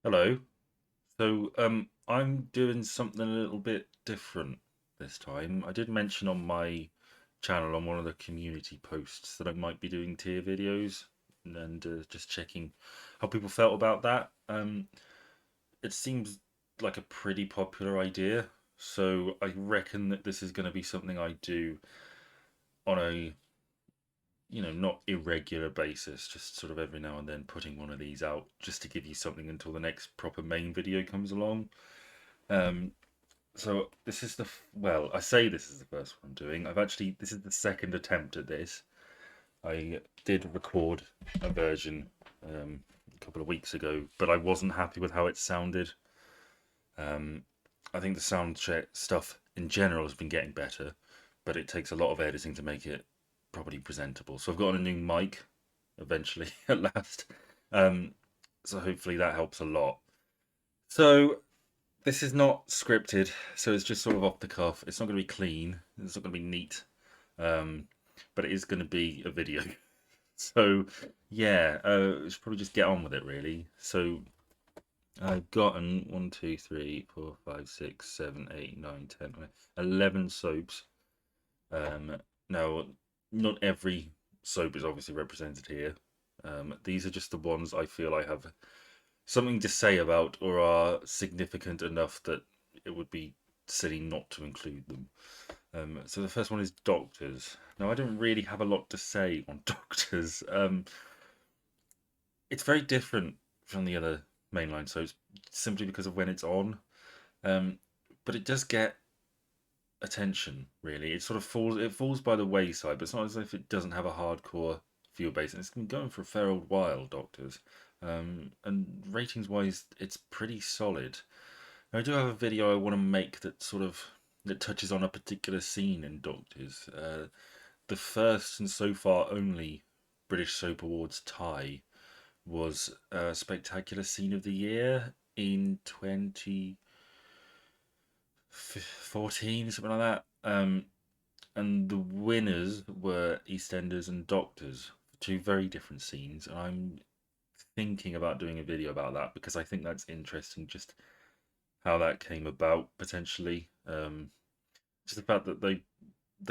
Hello. I'm doing something a little bit different this time. I did mention on my channel on one of the community posts that I might be doing tier videos and just checking how people felt about that. It seems like a pretty popular idea, so I reckon that this is going to be something I do on a, not irregular basis, just sort of every now and then putting one of these out just to give you something until the next proper main video comes along. Um, So this is well, I say this is the first one I'm doing. This is the second attempt at this. I did record a version a couple of weeks ago, but I wasn't happy with how it sounded. Um, I think the sound check stuff in general has been getting better, but it takes a lot of editing to make it properly presentable. So I've got a new mic eventually at last. Um, so hopefully that helps a lot. So this is not scripted, so it's just sort of off the cuff. It's not going to be clean. It's not going to be neat, um, but it is going to be a video. So yeah, we should probably just get on with it, really. So I've gotten 1, 2, 3, 4, 5, 6, 7, 8, 9, 10, 11 soaps. Um, Now, not every soap is obviously represented here. These are just the ones I feel I have something to say about or are significant enough that it would be silly not to include them. So the first one is doctors. Now, I don't really have a lot to say on doctors. It's very different from the other mainline soaps simply because of when it's on. Um, but it does get attention, really. It falls by the wayside, but it's not as if it doesn't have a hardcore viewer base. And it's been going for a fair old while, Doctors. And ratings wise, it's pretty solid. I do have a video I want to make that touches on a particular scene in Doctors. The first and so far only British Soap Awards tie was a spectacular scene of the year in 2014, something like that. And the winners were EastEnders and Doctors, two very different scenes. And I'm thinking about doing a video about that because I think that's interesting, just how that came about potentially. Just the fact that they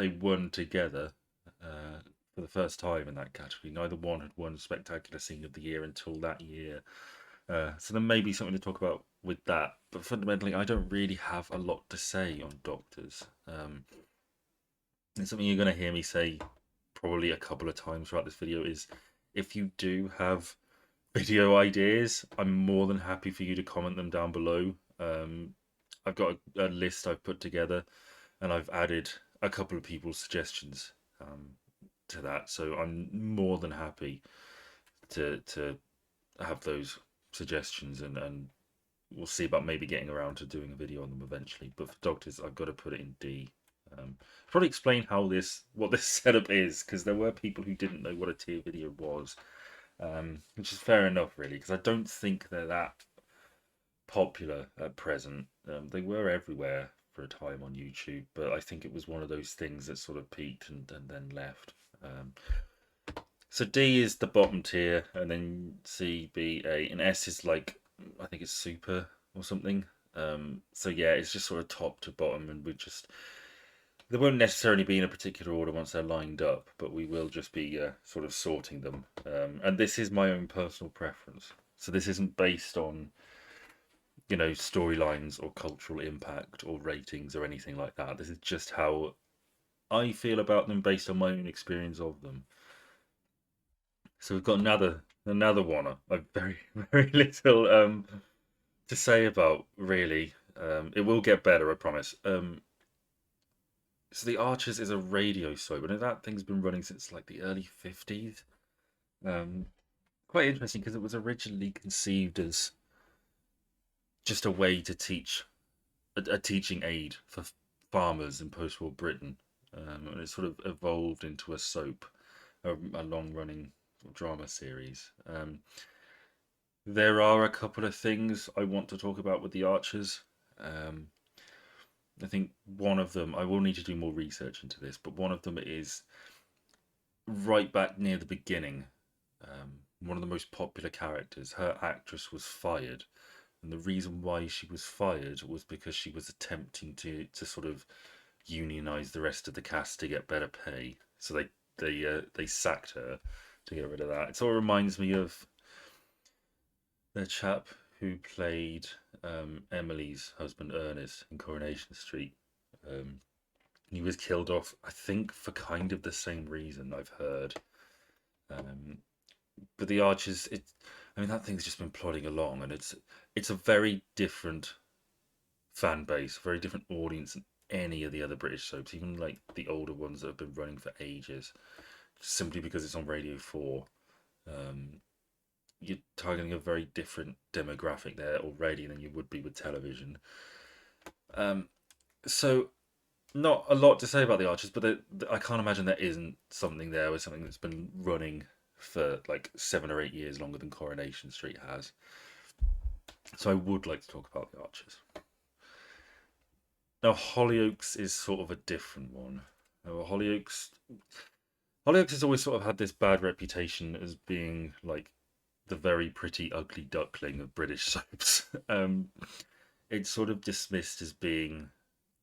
won together for the first time in that category. Neither one had won Spectacular Scene of the Year until that year. So there may be something to talk about with that. But fundamentally, I don't really have a lot to say on Doctors. And something you're going to hear me say probably a couple of times throughout this video is if you do have video ideas, I'm more than happy for you to comment them down below. I've got a list I've put together and I've added a couple of people's suggestions to that. So I'm more than happy to have those suggestions and we'll see about maybe getting around to doing a video on them eventually. But for doctors, I've got to put it in D. Probably explain what this setup is because there were people who didn't know what a tier video was, which is fair enough really because I don't think they're that popular at present. They were everywhere for a time on YouTube, but I think it was one of those things that sort of peaked and then left. Um, so D is the bottom tier, and then C, B, A, and S is like I think it's super or something. So yeah, it's just sort of top to bottom, and they won't necessarily be in a particular order once they're lined up, but we will just be sort of sorting them. And this is my own personal preference, so this isn't based on storylines or cultural impact or ratings or anything like that. This is just how I feel about them based on my own experience of them. So we've got another one. I've very very little to say about really. It will get better, I promise. So the Archers is a radio soap, and that thing's been running since like the early 50s. Um, Quite interesting because it was originally conceived as just a way to teach a teaching aid for farmers in post-war Britain, and it sort of evolved into a soap, a long-running drama series. There are a couple of things I want to talk about with the Archers. Um, I think one of them, I will need to do more research into this, but one of them is right back near the beginning. One of the most popular characters, her actress was fired and the reason why she was fired was because she was attempting to sort of unionize the rest of the cast to get better pay. So they sacked her to get rid of that. It sort of reminds me of the chap who played Emily's husband Ernest in Coronation Street. Um, he was killed off, I think, for kind of the same reason I've heard. Um, but the Archers, I mean, that thing's just been plodding along, and it's a very different fan base, very different audience than any of the other British soaps, even like the older ones that have been running for ages, simply because it's on Radio 4. Um, you're targeting a very different demographic there already than you would be with television. Um, so not a lot to say about the Archers, but I can't imagine there isn't something there with something that's been running for like 7 or 8 years longer than Coronation Street has. So I would like to talk about the Archers. Now Hollyoaks is sort of a different one. Now, Hollyoaks has always sort of had this bad reputation as being like the very pretty ugly duckling of British soaps. It's sort of dismissed as being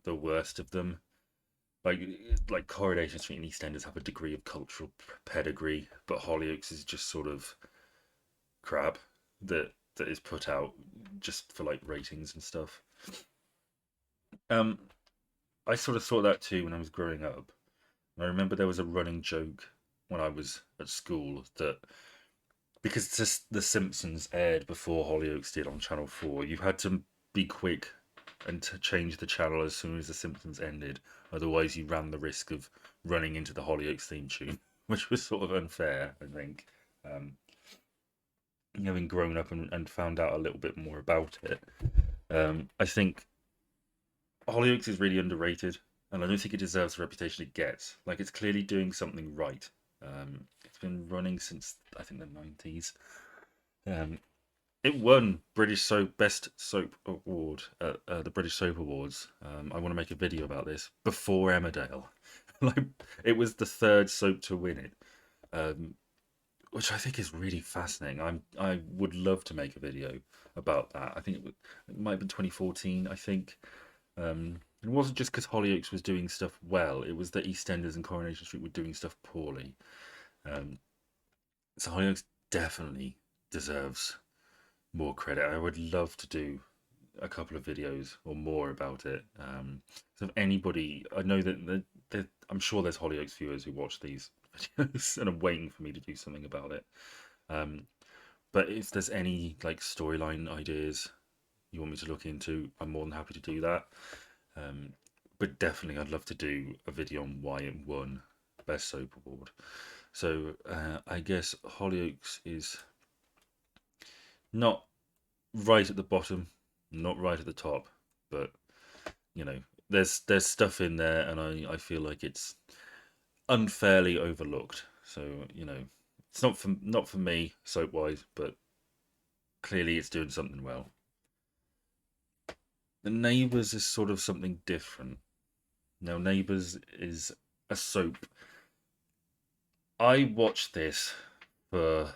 the worst of them. Like like Coronation Street and EastEnders have a degree of cultural pedigree, but Hollyoaks is just sort of crap that is put out just for like ratings and stuff. Um, I sort of thought that too when I was growing up. And I remember there was a running joke when I was at school that because The Simpsons aired before Hollyoaks did on Channel 4, you had to be quick and to change the channel as soon as The Simpsons ended. Otherwise, you ran the risk of running into the Hollyoaks theme tune, which was sort of unfair, I think. Um, Having grown up and found out a little bit more about it, I think Hollyoaks is really underrated, and I don't think it deserves the reputation it gets. Like, it's clearly doing something right. It's been running since I think the 90s. Um, it won British Soap Best Soap Award at the British Soap Awards. I want to make a video about this before Emmerdale. Like, it was the third soap to win it, um, which I think is really fascinating. I would love to make a video about that. I think it might have been 2014. I think it wasn't just because Hollyoaks was doing stuff well; it was that EastEnders and Coronation Street were doing stuff poorly. Um, so Hollyoaks definitely deserves more credit. I would love to do a couple of videos or more about it. So if anybody, I know that I'm sure there's Hollyoaks viewers who watch these videos and are waiting for me to do something about it. Um, but if there's any like storyline ideas you want me to look into, I'm more than happy to do that. Um, but definitely, I'd love to do a video on why it won Best Soap Award. So I guess Hollyoaks is not right at the bottom, not right at the top, but you know, there's stuff in there, and I feel like it's unfairly overlooked. So it's not for me soap wise, but clearly it's doing something well. The Neighbours is sort of something different. Now, Neighbours is a soap. I watched this for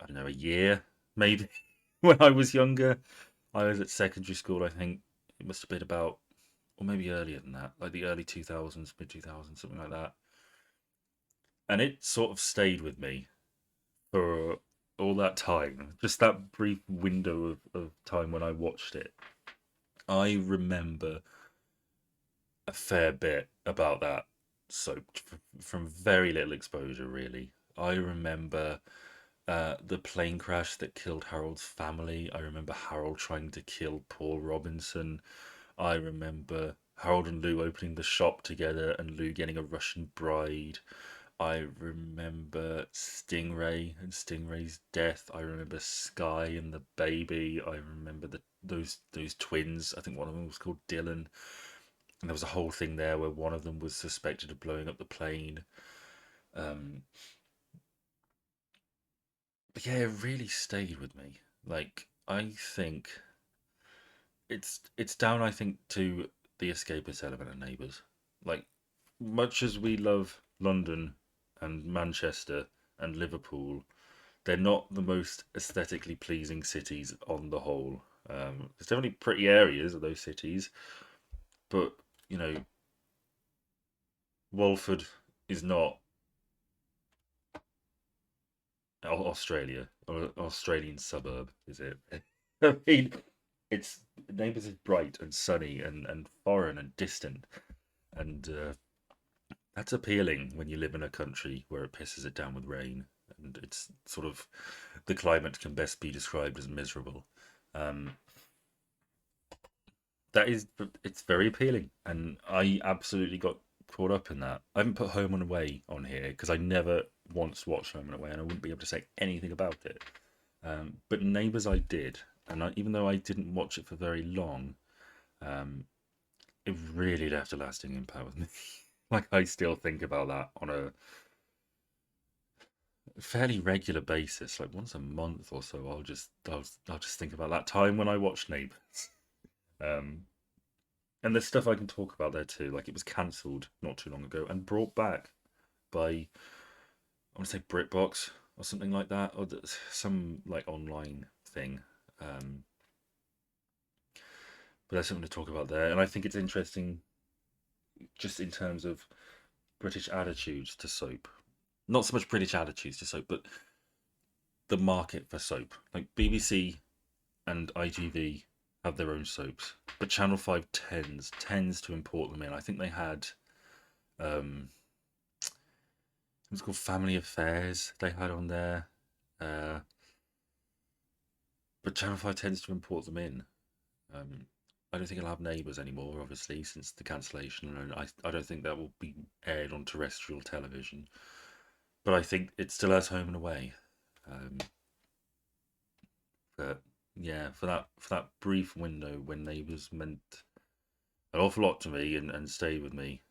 I don't know a year maybe when I was younger. I was at secondary school. I think it must have been about or maybe earlier than that, like the early 2000s, mid 2000s, something like that. And it sort of stayed with me for all that time, just that brief window of time when I watched it. I remember a fair bit about that soap from very little exposure, really. I remember the plane crash that killed Harold's family. I remember Harold trying to kill Paul Robinson. I remember Harold and Lou opening the shop together and Lou getting a Russian bride. I remember Stingray and Stingray's death. I remember Sky and the baby. I remember those twins. I think one of them was called Dylan. And there was a whole thing there where one of them was suspected of blowing up the plane. Um, but yeah, it really stayed with me. Like I think it's down. I think to the escapist element of Neighbours. Like much as we love London and Manchester and Liverpool, they're not the most aesthetically pleasing cities on the whole. There's definitely pretty areas of those cities, but you know, Walford is not Australia or an Australian suburb, is it? I mean, it's Neighbours is bright and sunny and foreign and distant, and that's appealing when you live in a country where it pisses it down with rain, and it's sort of the climate can best be described as miserable. Um, that is, it's very appealing, and I absolutely got caught up in that. I haven't put Home and Away on here because I never once watched Home and Away, and I wouldn't be able to say anything about it. But Neighbours, I did, and even though I didn't watch it for very long, um, it really left a lasting impact with me. Like I still think about that on a fairly regular basis, like once a month or so. I'll just think about that time when I watched Neighbours. Um, and there's stuff I can talk about there too. Like it was cancelled not too long ago and brought back by I want to say BritBox or something like that, or some like online thing. Um, but there's something to talk about there, and I think it's interesting just in terms of British attitudes to soap. Not so much British attitudes to soap, but the market for soap. Like BBC and ITV have their own soaps, but Channel 5 tends to import them in. I think they had um it was called Family Affairs they had on there. Uh but Channel 5 tends to import them in. Um I don't think it'll have Neighbours anymore, obviously, since the cancellation, and I don't think that will be aired on terrestrial television. But I think it still has Home and Away. Um, but yeah, for that brief window when Neighbours meant an awful lot to me and stayed with me,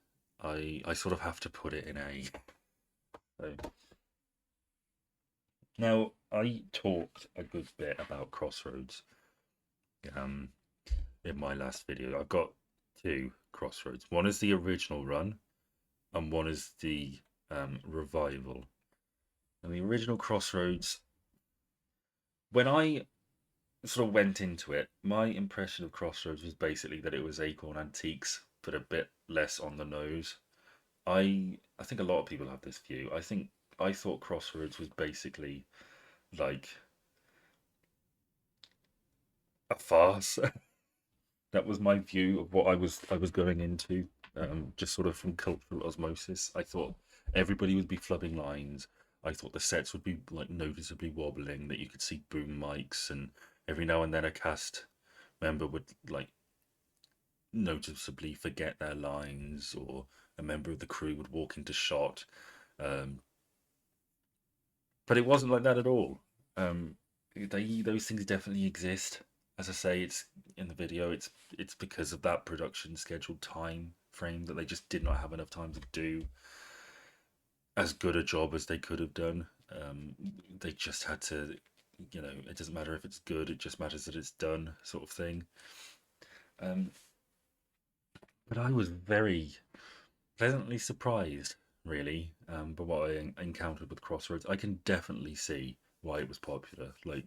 I sort of have to put it in A. So now I talked a good bit about Crossroads um in my last video. I've got two Crossroads. One is the original run and one is the revival. And the original Crossroads, when I sort of went into it, my impression of Crossroads was basically that it was Acorn Antiques, but a bit less on the nose. I think a lot of people have this view. I thought Crossroads was basically like a farce. That was my view of what I was going into. Just sort of from cultural osmosis. I thought everybody would be flubbing lines. I thought the sets would be like noticeably wobbling, that you could see boom mics, and every now and then a cast member would like noticeably forget their lines, or a member of the crew would walk into shot. Um, but it wasn't like that at all. Um, those things definitely exist. As I say, it's in the video. It's because of that production scheduled time frame that they just did not have enough time to do as good a job as they could have done. They just had to, it doesn't matter if it's good. It just matters that it's done, sort of thing. Um, but I was very pleasantly surprised, really, by what I encountered with Crossroads. I can definitely see why it was popular. Like,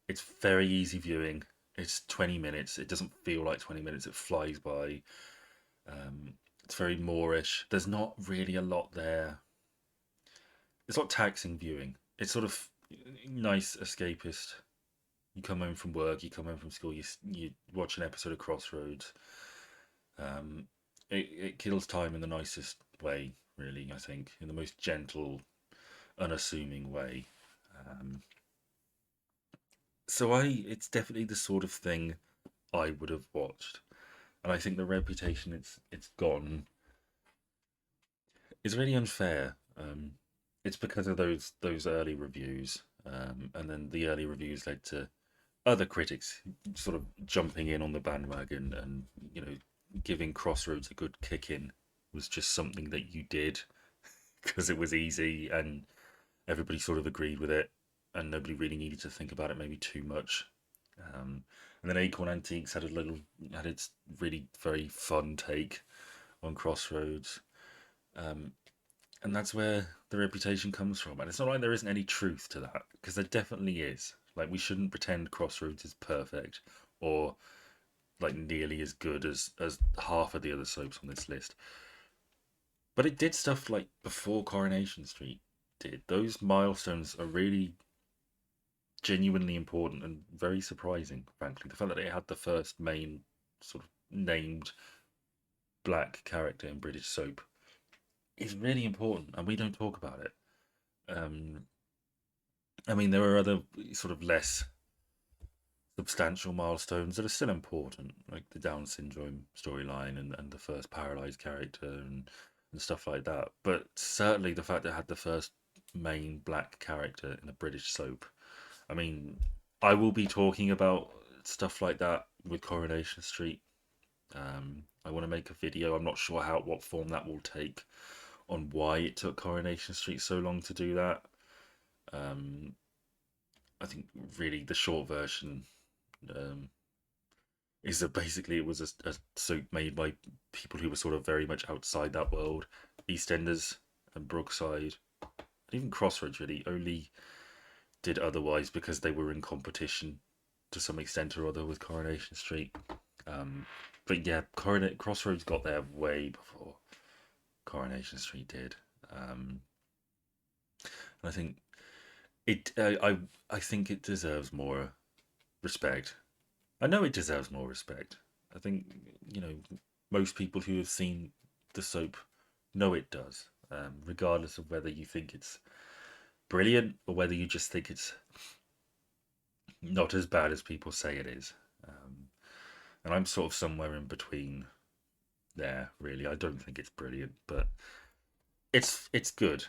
it's very easy viewing. It's 20 minutes. It doesn't feel like 20 minutes. It flies by. Um, it's very Moorish. There's not really a lot there. It's not taxing viewing. It's sort of nice, escapist. You come home from work, you come home from school, you watch an episode of Crossroads. Um, it kills time in the nicest way, really. I think in the most gentle, unassuming way. Um, so it's definitely the sort of thing I would have watched, and I think the reputation it's gotten is really unfair. It's because of those early reviews, and then the early reviews led to other critics sort of jumping in on the bandwagon, and you know giving Crossroads a good kick in was just something that you did because it was easy and everybody sort of agreed with it, and nobody really needed to think about it maybe too much. And then Acorn Antiques had its really very fun take on Crossroads. Um, And that's where the reputation comes from. And it's not like there isn't any truth to that, because there definitely is. Like, we shouldn't pretend Crossroads is perfect or like nearly as good as half of the other soaps on this list. But it did stuff like before Coronation Street did. Those milestones are really genuinely important and very surprising, frankly. The fact that it had the first main sort of named black character in British soap is really important, and we don't talk about it. Um, I mean, there are other sort of less substantial milestones that are still important, like the Down syndrome storyline and the first paralyzed character and stuff like that. But certainly the fact that it had the first main black character in a British soap. I mean, I will be talking about stuff like that with Coronation Street. I want to make a video. I'm not sure what form that will take, on why it took Coronation Street so long to do that. Um, I think really the short version um, is that basically it was a soap made by people who were sort of very much outside that world. EastEnders and Brookside, even Crossroads really only did otherwise because they were in competition to some extent or other with Coronation Street. Um, but yeah, Crossroads got there way before Coronation Street did. Um, and I think it. I think it deserves more respect. I know it deserves more respect. I think you know most people who have seen the soap know it does, regardless of whether you think it's brilliant or whether you just think it's not as bad as people say it is. And I'm sort of somewhere in between there. Really, I don't think it's brilliant, but it's good.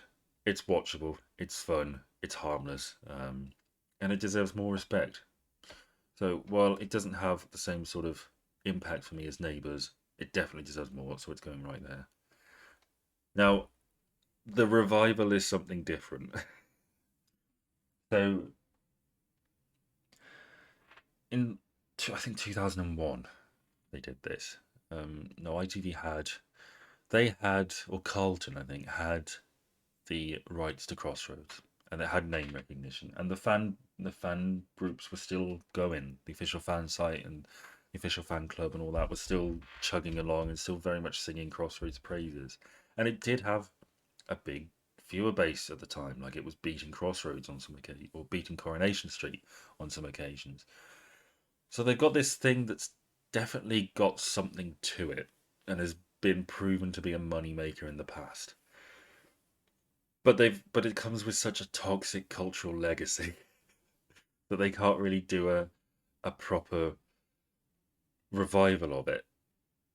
It's watchable. It's fun. It's harmless, and it deserves more respect. So while it doesn't have the same sort of impact for me as Neighbours, it definitely deserves more. So it's going right there. Now, the revival is something different. So in I think 2001 they did this. No, ITV had or Carlton I think had the rights to Crossroads, and it had name recognition, and the fan groups were still going. The official fan site and the official fan club and all that was still chugging along and still very much singing Crossroads praises. And it did have a big viewer base at the time. Like, it was beating Crossroads on some occasions, or beating Coronation Street on some occasions. So they've got this thing that's definitely got something to it and has been proven to be a moneymaker in the past. But it comes with such a toxic cultural legacy that they can't really do a proper revival of it.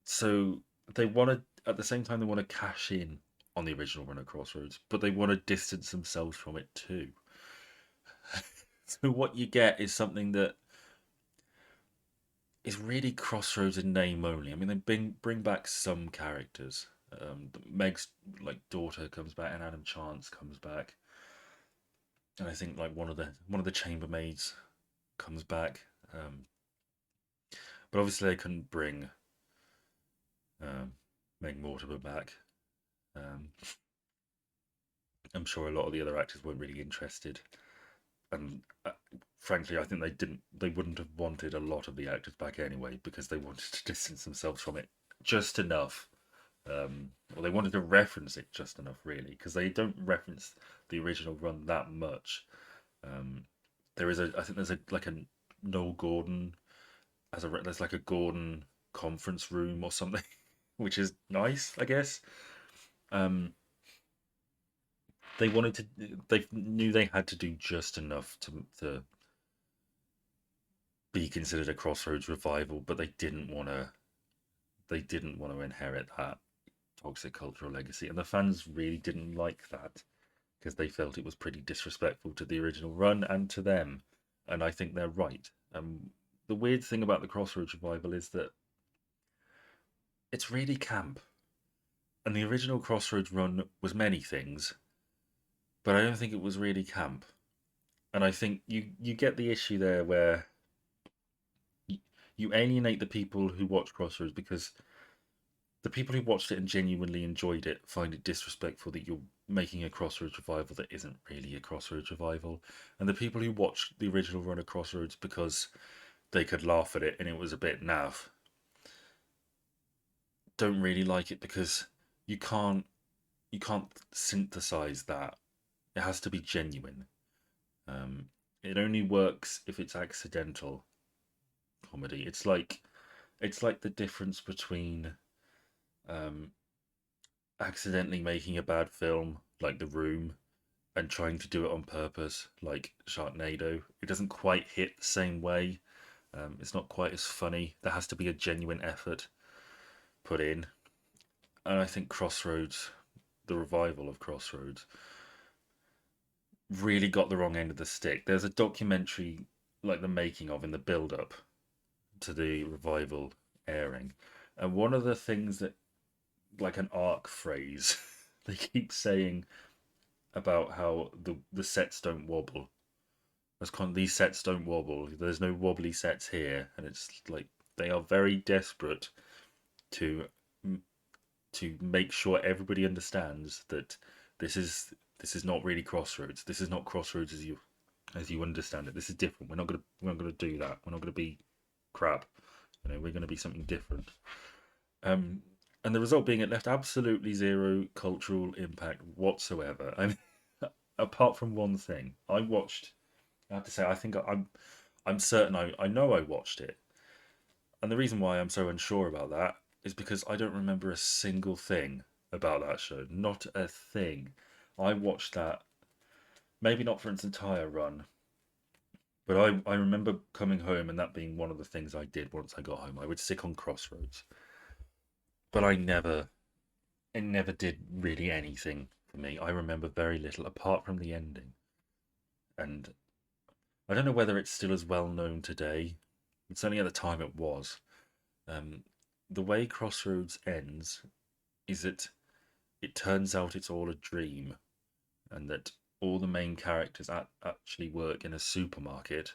So they want to, at the same time, they want to cash in on the original run of Crossroads, but they want to distance themselves from it too. So what you get is something that is really Crossroads in name only. I mean, they bring back some characters. Meg's like daughter comes back, and Adam Chance comes back, and I think like one of the chambermaids comes back. Um, but obviously they couldn't bring um, Meg Mortimer back. Um, I'm sure a lot of the other actors weren't really interested, and frankly, I think they wouldn't have wanted a lot of the actors back anyway because they wanted to distance themselves from it just enough. Or they wanted to reference it just enough, really, because they don't reference the original run that much. Um, I think there's a Noel Gordon there's like a Gordon conference room or something, which is nice, I guess. Um, they knew they had to do just enough to be considered a Crossroads revival, but they didn't want to inherit that toxic cultural legacy, and the fans really didn't like that because they felt it was pretty disrespectful to the original run and to them, and I think they're right. The weird thing about the Crossroads revival is that it's really camp, and the original Crossroads run was many things, but I don't think it was really camp. And I think you get the issue there where you alienate the people who watch Crossroads because the people who watched it and genuinely enjoyed it find it disrespectful that you're making a Crossroads revival that isn't really a Crossroads revival. And the people who watched the original run of Crossroads because they could laugh at it and it was a bit naff don't really like it because you can't you can't synthesize that. It has to be genuine. Um, it only works if it's accidental comedy. It's like the difference between um, accidentally making a bad film, like The Room, and trying to do it on purpose, like Sharknado. It doesn't quite hit the same way. It's not quite as funny. There has to be a genuine effort put in. And I think Crossroads, the revival of Crossroads, really got the wrong end of the stick. There's a documentary, like the making of, in the build up to the revival airing. And one of the things that, like an arc phrase, they keep saying about how the sets don't wobble. These sets don't wobble. There's no wobbly sets here, and it's like they are very desperate to to make sure everybody understands that this is this is not really Crossroads. This is not Crossroads as you understand it. This is different. We're not gonna do that. We're not gonna be crap. We're gonna be something different. Um, and the result being it left absolutely zero cultural impact whatsoever. I mean, apart from one thing, I have to say, I think I'm certain I know I watched it, and the reason why I'm so unsure about that is because I don't remember a single thing about that show. Not a thing. I watched that maybe not for its entire run, but I remember coming home and that being one of the things I did once I got home. I would stick on Crossroads, but it never did really anything for me. I remember very little apart from the ending, and I don't know whether it's still as well known today. It's only at the time it was. Um, the way Crossroads ends is that it turns out it's all a dream, and that all the main characters actually work in a supermarket,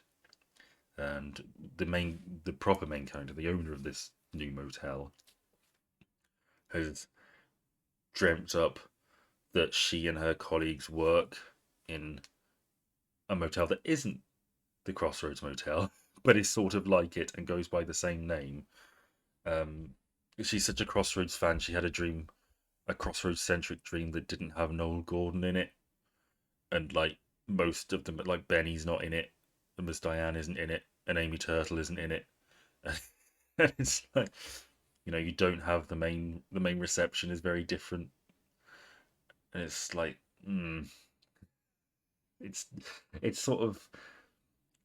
and the proper main character, the owner of this new motel, has dreamt up that she and her colleagues work in a motel that isn't the Crossroads Motel, but is sort of like it and goes by the same name. Um, she's such a Crossroads fan. She had a Crossroads centric dream that didn't have Noel Gordon in it, and like most of them, like Benny's not in it, and Miss Diane isn't in it, and Amy Turtle isn't in it. And it's like you don't have the main reception is very different, and it's like it's it's sort of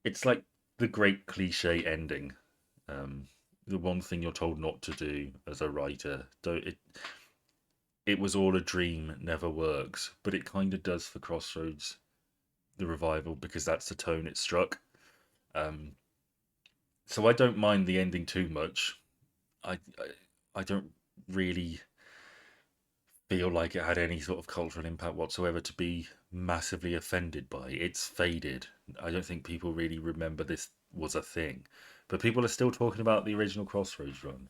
it's like the great cliche ending. Um, the one thing you're told not to do as a writer. Don't it was all a dream, never works, but it kind of does for Crossroads, the revival, because that's the tone it struck. Um, so I don't mind the ending too much. I don't really feel like it had any sort of cultural impact whatsoever to be massively offended by. It's faded. I don't think people really remember this was a thing, but people are still talking about the original Crossroads run.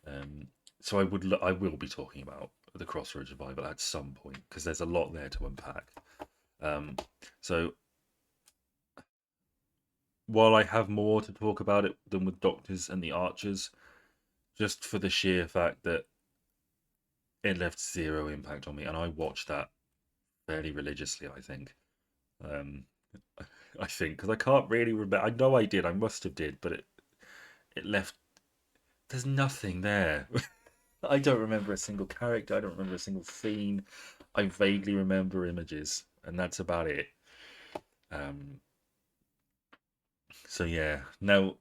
Um, so I will be talking about the Crossroads revival at some point because there's a lot there to unpack. Um, so while I have more to talk about it than with Doctors and the Archers, just for the sheer fact that it left zero impact on me, and I watched that fairly religiously. Um, I think because I can't really remember. I know I did. I must have did, but it left. There's nothing there. I don't remember a single character. I don't remember a single scene. I vaguely remember images, and that's about it. Um, so yeah. Now,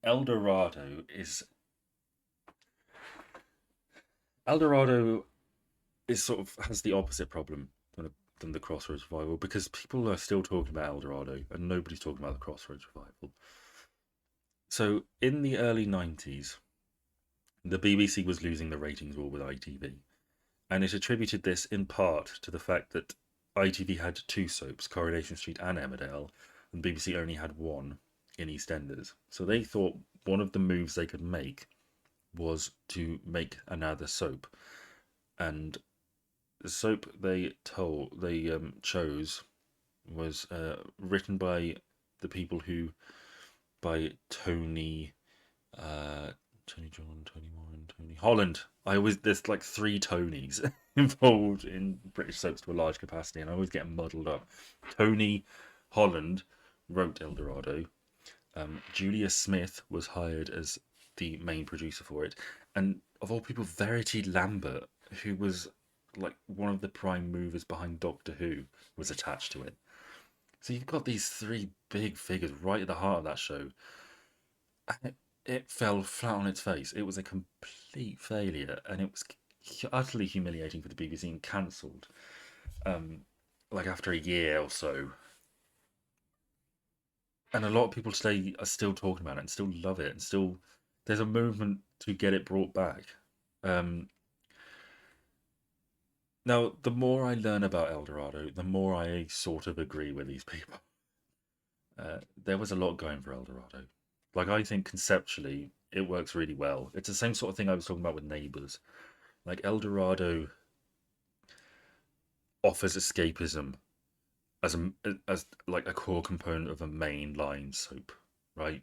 Eldorado is sort of has the opposite problem than the Crossroads revival because people are still talking about Eldorado and nobody's talking about the Crossroads revival. So in the early 90s, the BBC was losing the ratings war with ITV, and it attributed this in part to the fact that ITV had two soaps, Coronation Street and Emmerdale, and BBC only had one in EastEnders. So they thought one of the moves they could make was to make another soap. And the soap they chose was written by the people who by uh, Tony John, Tony Warren, Tony Holland. I always there's like three Tonys involved in British soaps to a large capacity, and I always get muddled up. Tony Holland wrote El Dorado. Julia Smith was hired as the main producer for it, and of all people, Verity Lambert, who was like one of the prime movers behind Doctor Who, was attached to it. So you've got these three big figures right at the heart of that show, and it fell flat on its face. It was a complete failure, and it was utterly humiliating for the BBC and cancelled. Um, like after a year or so, and a lot of people today are still talking about it and still love it, and still there's a movement to get it brought back. Um, Now, the more I learn about El Dorado, the more I sort of agree with these people. There was a lot going for El Dorado. Like, I think conceptually it works really well. It's the same sort of thing I was talking about with Neighbours. Like, El Dorado offers escapism as like a core component of a mainline soap, right?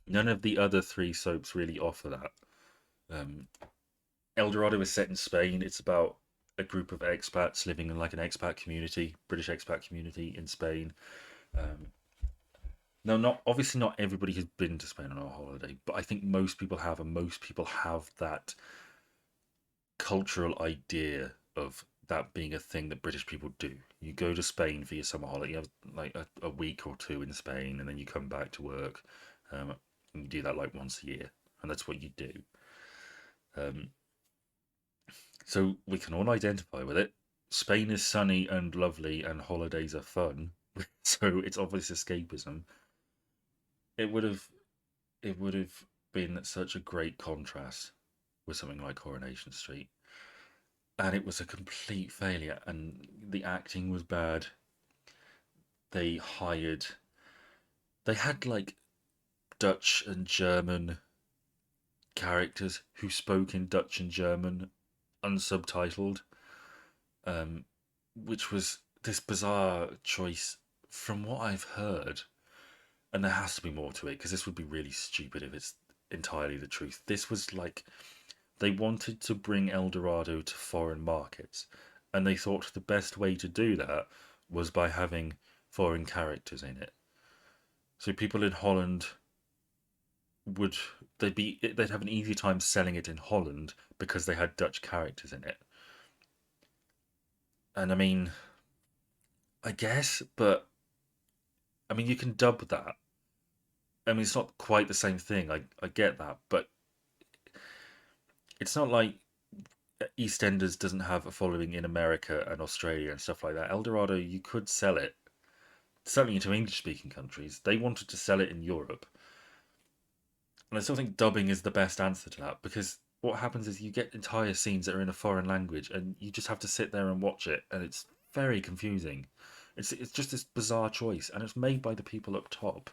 None of the other three soaps really offer that. Um, El Dorado is set in Spain. It's about a group of expats living in like an expat community, British expat community in Spain. Um, now, not obviously not everybody has been to Spain on a holiday, but I think most people have, and most people have that cultural idea of that being a thing that British people do. You go to Spain for your summer holiday, you have like a week or two in Spain, and then you come back to work. And you do that like once a year, and that's what you do. Um, so we can all identify with it. Spain is sunny and lovely, and holidays are fun. So it's obvious escapism. It would have it would have been such a great contrast with something like Coronation Street, and it was a complete failure. And the acting was bad. They hired they had like Dutch and German characters who spoke in Dutch and German unsubtitled, um, which was this bizarre choice from what I've heard. And there has to be more to it because this would be really stupid if it's entirely the truth. This was like they wanted to bring El Dorado to foreign markets, and they thought the best way to do that was by having foreign characters in it. So people in Holland would they'd have an easy time selling it in Holland because they had Dutch characters in it. And I mean, I guess, but I mean, you can dub that. I mean, it's not quite the same thing. I get that, but it's not like EastEnders doesn't have a following in America and Australia and stuff like that. El Dorado, you could sell it, certainly into English-speaking countries. They wanted to sell it in Europe, and I still think dubbing is the best answer to that because what happens is you get entire scenes that are in a foreign language, and you just have to sit there and watch it, and it's very confusing. It's just this bizarre choice, and it's made by the people up top.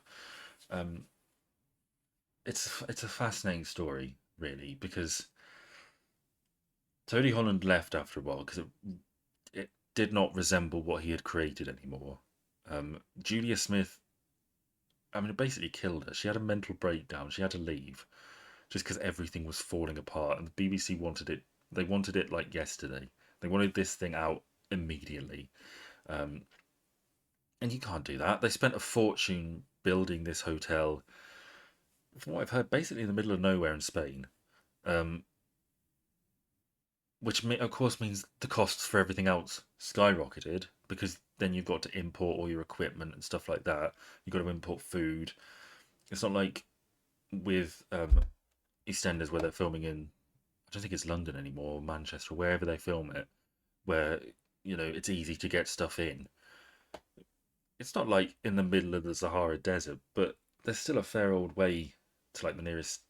Um, it's a fascinating story, really, because Tony Holland left after a while because it did not resemble what he had created anymore. Julia Smith, I mean, it basically killed her. She had a mental breakdown. She had to leave just because everything was falling apart, and the BBC wanted it. They wanted it like yesterday. They wanted this thing out immediately, um, and you can't do that. They spent a fortune building this hotel, from what I've heard, basically in the middle of nowhere in Spain. Um, which of course means the costs for everything else skyrocketed because then you've got to import all your equipment and stuff like that. You've got to import food. It's not like with EastEnders where they're filming in, I don't think it's London anymore, or Manchester, or wherever they film it, where it's easy to get stuff in. It's not like in the middle of the Sahara Desert, but there's still a fair old way to like the nearest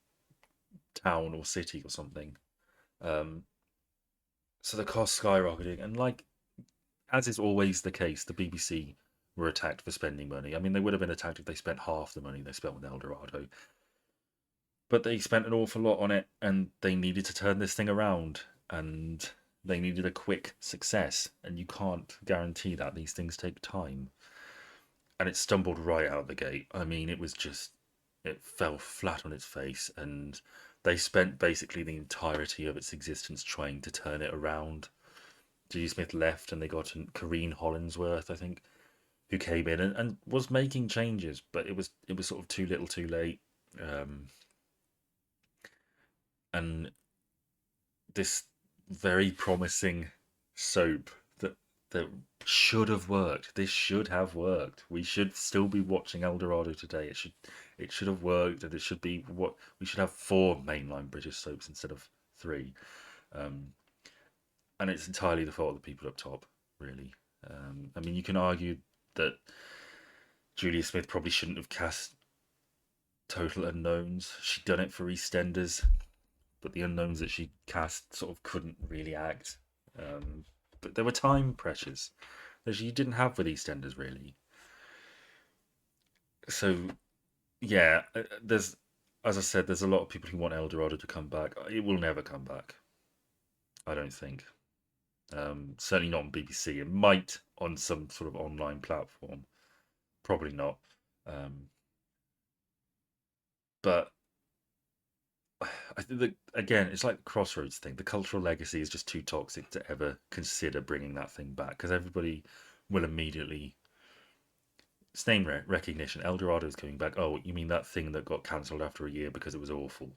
town or city or something. Um, so the cost skyrocketing, and like as is always the case, the BBC were attacked for spending money. I mean, they would have been attacked if they spent half the money they spent with El Dorado, but they spent an awful lot on it, and they needed to turn this thing around. And They needed a quick success, and you can't guarantee that. These things take time. And it stumbled right out the gate. I mean, it was just, it fell flat on its face, and they spent basically the entirety of its existence trying to turn it around. G. Smith left, and they got Corrine Hollingsworth, I think, who came in and was making changes, but it was sort of too little, too late. Um, and this very promising soap that should have worked. This should have worked. We should still be watching El Dorado today. It should have worked, and it should be what we should have 4 mainline British soaps instead of 3. Um, and it's entirely the fault of the people up top, really. I mean, you can argue that Julia Smith probably shouldn't have cast total unknowns. She'd done it for EastEnders, but the unknowns that she cast sort of couldn't really act. Um, but there were time pressures that she didn't have with EastEnders, really. So yeah, there's, as I said, there's a lot of people who want El Dorado to come back. It will never come back, I don't think. Certainly not on BBC. It might on some sort of online platform. Probably not. Um, but I think that again, it's like the Crossroads thing. The cultural legacy is just too toxic to ever consider bringing that thing back because everybody will immediately name recognition. El Dorado is coming back. Oh, you mean that thing that got cancelled after a year because it was awful?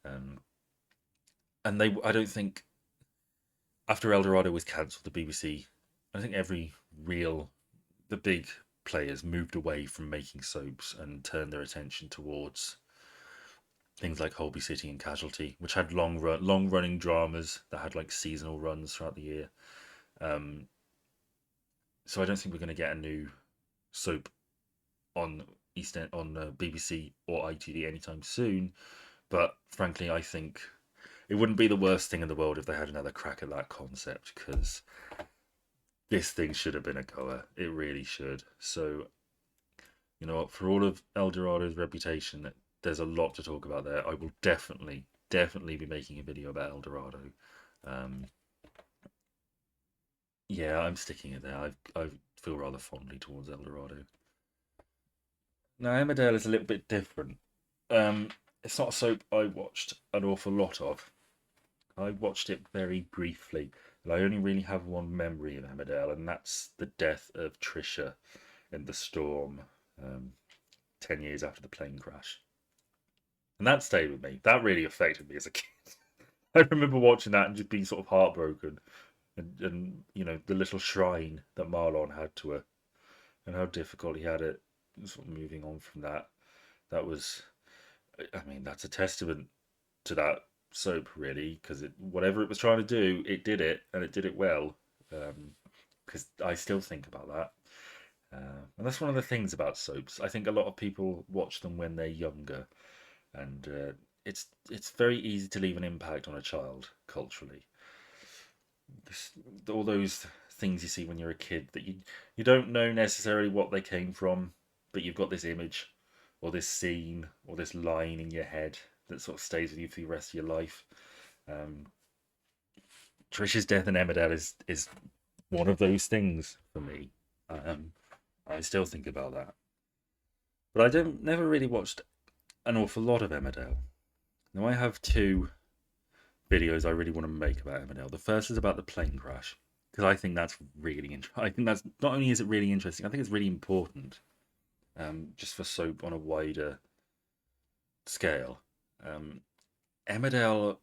Um, and I don't think after El Dorado was cancelled, the BBC, I think the big players moved away from making soaps and turned their attention towards things like Holby City and Casualty, which had long running dramas that had like seasonal runs throughout the year. Um, so I don't think we're going to get a new soap on East End, on BBC or ITV anytime soon. But frankly, I think it wouldn't be the worst thing in the world if they had another crack at that concept because this thing should have been a goer. It really should. So you know what? For all of El Dorado's reputation, there's a lot to talk about there. I will definitely be making a video about El Dorado. Um, yeah, I'm sticking it there. I feel rather fondly towards El Dorado. Now, Emmerdale is a little bit different. It's not a soap I watched an awful lot of. I watched it very briefly, and I only really have one memory of Emmerdale, and that's the death of Trisha in the storm, um, 10 years after the plane crash. And that stayed with me. That really affected me as a kid. I remember watching that and just being sort of heartbroken, and you know the little shrine that Marlon had to her, and how difficult he had it. Sort of moving on from that, that was, I mean, that's a testament to that soap, really, because whatever it was trying to do, it did it, and it did it well. Because I still think about that, and that's one of the things about soaps. I think a lot of people watch them when they're younger, and it's very easy to leave an impact on a child culturally. All those things you see when you're a kid that you don't know necessarily what they came from, but you've got this image or this scene or this line in your head that sort of stays with you for the rest of your life. Um, Trisha's death in Emmerdale is one of those things for me. Um, I still think about that, but I don't never really watched an awful lot of Emmerdale. Now I have 2 videos I really want to make about Emmerdale. The first is about the plane crash because I think that's really interesting. I think that's not only is it really interesting, I think it's really important, just for soap on a wider scale. Um, Emmerdale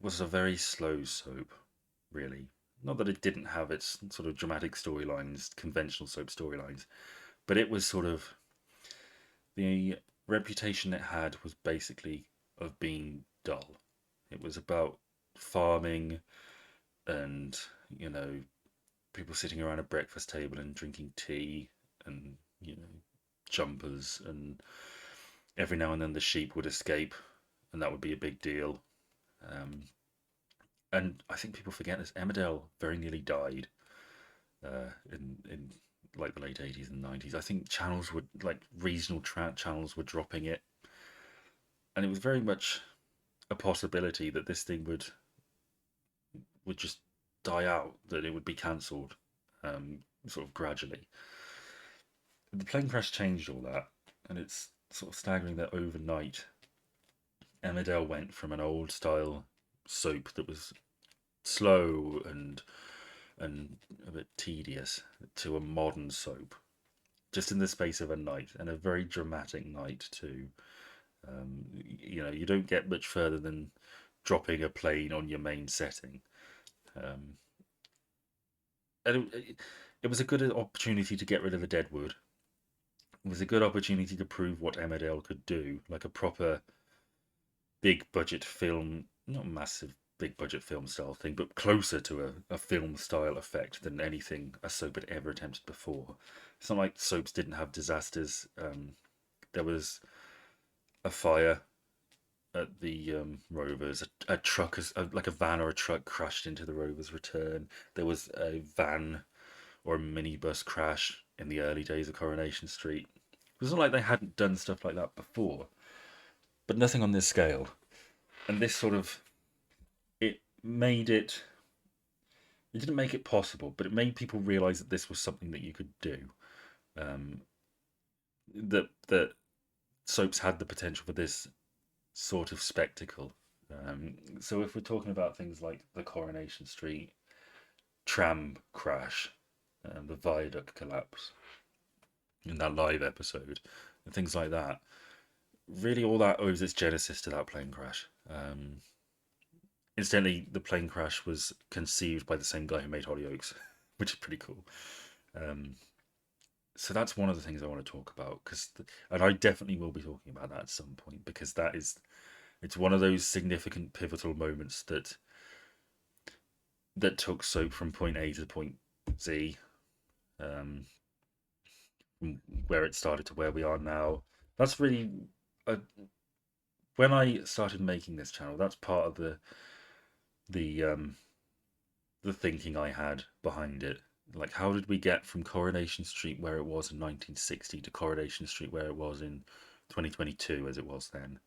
was a very slow soap, really. Not that it didn't have its sort of dramatic storylines, conventional soap storylines, but it was sort of the reputation it had was basically of being dull. It was about farming and, you know, people sitting around a breakfast table and drinking tea and, you know, jumpers, and every now and then the sheep would escape, and that would be a big deal. Um, and I think people forget this. Emmerdale very nearly died in like the late 80s and 90s. I think channels would like regional channels were dropping it, and it was very much a possibility that this thing would just die out, that it would be cancelled, sort of gradually. The plane crash changed all that, and it's sort of staggering that overnight, Emmerdale went from an old style soap that was slow and a bit tedious to a modern soap, just in the space of a night, and a very dramatic night too. You don't get much further than dropping a plane on your main setting. Um, and it was a good opportunity to get rid of the deadwood. It was a good opportunity to prove what Emmerdale could do, like a proper big budget film, not massive big budget film style thing, but closer to a film style effect than anything a soap had ever attempted before. It's not like soaps didn't have disasters. There was a fire at the Rovers. A truck, like a van or a truck, crashed into the Rovers' return. There was a van or a minibus crash in the early days of Coronation Street. It was not like they hadn't done stuff like that before, but nothing on this scale. And this sort of it made it. It didn't make it possible, but it made people realize that this was something that you could do. Um, that soaps had the potential for this sort of spectacle. So if we're talking about things like the Coronation Street tram crash, the viaduct collapse in that live episode, and things like that, really all that owes its genesis to that plane crash. Incidentally, the plane crash was conceived by the same guy who made Hollyoaks, which is pretty cool. Um, so that's one of the things I want to talk about and I definitely will be talking about that at some point because it's one of those significant pivotal moments that took soap from point A to point Z, um, from where it started to where we are now. That's really uh, when I started making this channel. That's part of the the thinking I had behind it. Like, how did we get from Coronation Street where it was in 1960 to Coronation Street where it was in 2022 as it was then?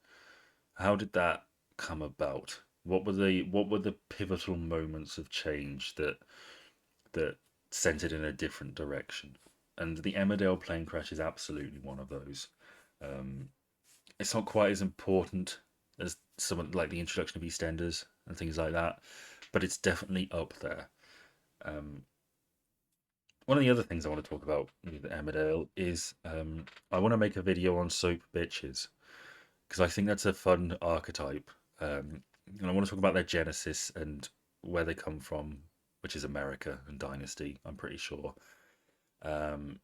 How did that come about? What were the pivotal moments of change that sent it in a different direction? And the Emmerdale plane crash is absolutely one of those. Um, it's not quite as important as someone like the introduction of EastEnders and things like that, but it's definitely up there. Um, One of the other things I want to talk about with Emmerdale is I want to make a video on soap bitches because I think that's a fun archetype. And I want to talk about their genesis and where they come from, which is America and Dynasty, I'm pretty sure. Um,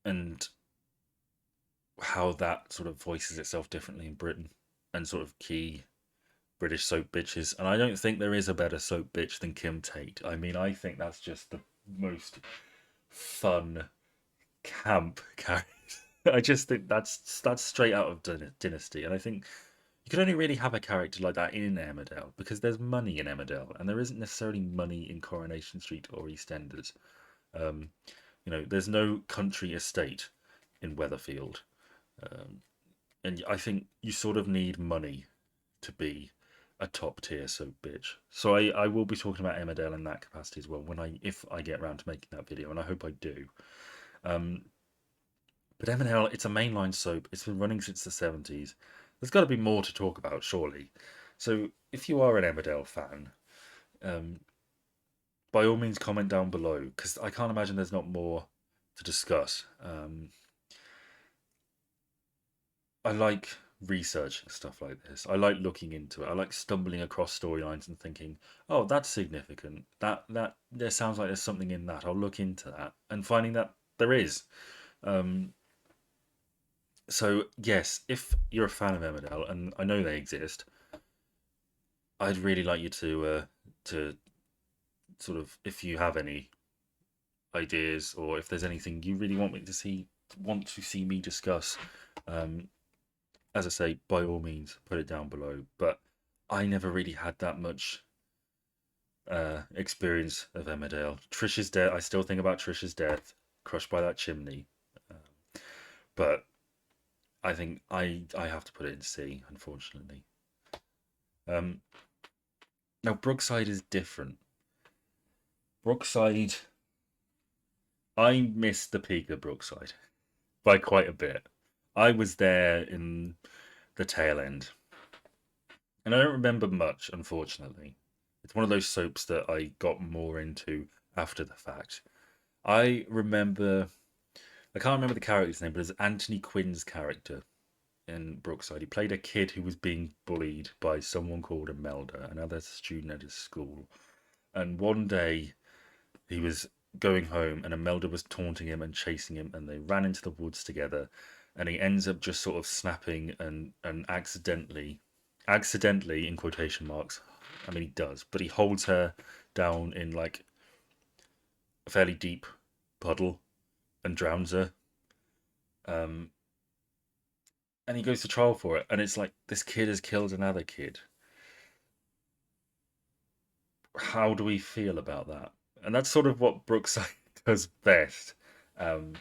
and how that sort of voices itself differently in Britain and sort of key British soap bitches. And I don't think there is a better soap bitch than Kim Tate. I mean, I think that's just the most fun camp character. I just think that's straight out of Dynasty, and I think you can only really have a character like that in Emmerdale because there's money in Emmerdale, and there isn't necessarily money in Coronation Street or EastEnders. Um, there's no country estate in Weatherfield, um, and I think you sort of need money to be a top tier soap bitch. So I will be talking about Emmerdale in that capacity as well if I get around to making that video, and I hope I do. Um, But M&L, it's a mainline soap. It's been running since the 70s. There's got to be more to talk about, surely. So if you are an Emmerdale fan, um, by all means comment down below, because I can't imagine there's not more to discuss. I like researching stuff like this. I like looking into it. I like stumbling across storylines and thinking, "Oh, that's significant. That there sounds like there's something in that. I'll look into that," and finding that there is. Um, So yes, if you're a fan of Emmerdale, and I know they exist, I'd really like you to sort of, if you have any ideas or if there's anything you really want to see me discuss, um, as I say, by all means, put it down below. But I never really had that much experience of Emmerdale. Trish's death, I still think about Trish's death, crushed by that chimney. But I think I have to put it in C, unfortunately. Um, Now, Brookside is different. Brookside, I missed the peak of Brookside by quite a bit. I was there in the tail end, and I don't remember much, unfortunately. It's one of those soaps that I got more into after the fact. I remember, I can't remember the character's name, but it's Anthony Quinn's character in Brookside. He played a kid who was being bullied by someone called Imelda, another student at his school. And one day he was going home, and Imelda was taunting him and chasing him, and they ran into the woods together. And he ends up just sort of snapping and accidentally in quotation marks. I mean, he does, but he holds her down in like a fairly deep puddle and drowns her. Um, and he goes to trial for it, and it's like this kid has killed another kid. How do we feel about that? And that's sort of what Brookside does best. Um,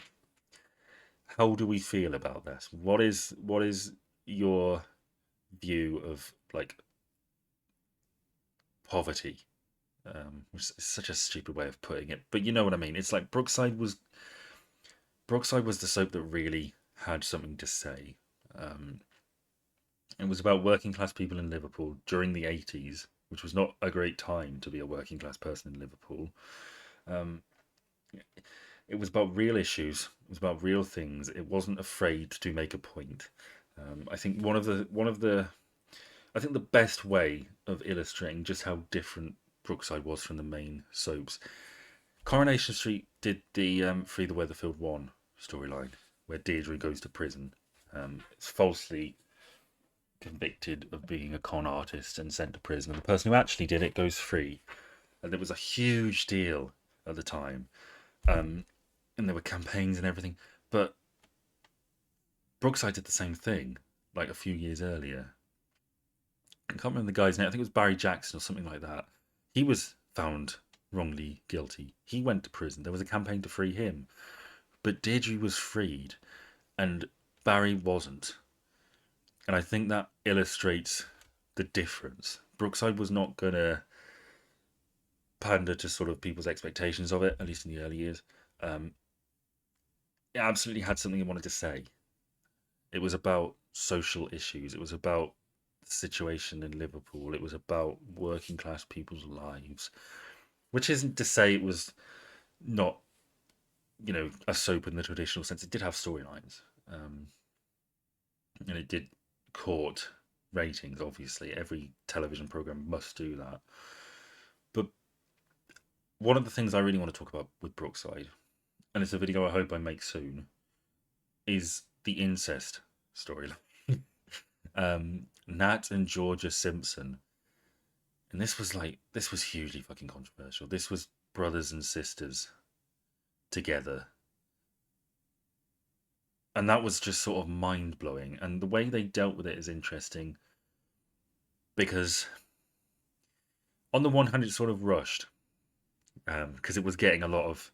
how do we feel about this? What is your view of like poverty? Which is such a stupid way of putting it, but you know what I mean. It's like Brookside was the soap that really had something to say. Um, it was about working class people in Liverpool during the 80s, which was not a great time to be a working class person in Liverpool. Um, it was about real issues. It was about real things. It wasn't afraid to make a point. I think I think the best way of illustrating just how different Brookside was from the main soaps. Coronation Street did the Free the Weatherfield one storyline, where Deirdre goes to prison. It's falsely convicted of being a con artist and sent to prison, and the person who actually did it goes free. And it was a huge deal at the time. Um, and there were campaigns and everything. But Brookside did the same thing, like a few years earlier. I can't remember the guy's name. I think it was Barry Jackson or something like that. He was found wrongly guilty. He went to prison. There was a campaign to free him. But Deirdre was freed, and Barry wasn't. And I think that illustrates the difference. Brookside was not going to pander to sort of people's expectations of it, at least in the early years. Um, it absolutely had something it wanted to say. It was about social issues. It was about the situation in Liverpool. It was about working class people's lives, which isn't to say it was not, a soap in the traditional sense. It did have storylines, um, and it did court ratings. Obviously, every television program must do that. But one of the things I really want to talk about with Brookside, and it's a video I hope I make soon, is the incest storyline. Nat and Georgia Simpson, and this was hugely fucking controversial. This was brothers and sisters together, and that was just sort of mind blowing. And the way they dealt with it is interesting because, on the one hand, it's sort of rushed because it was getting a lot of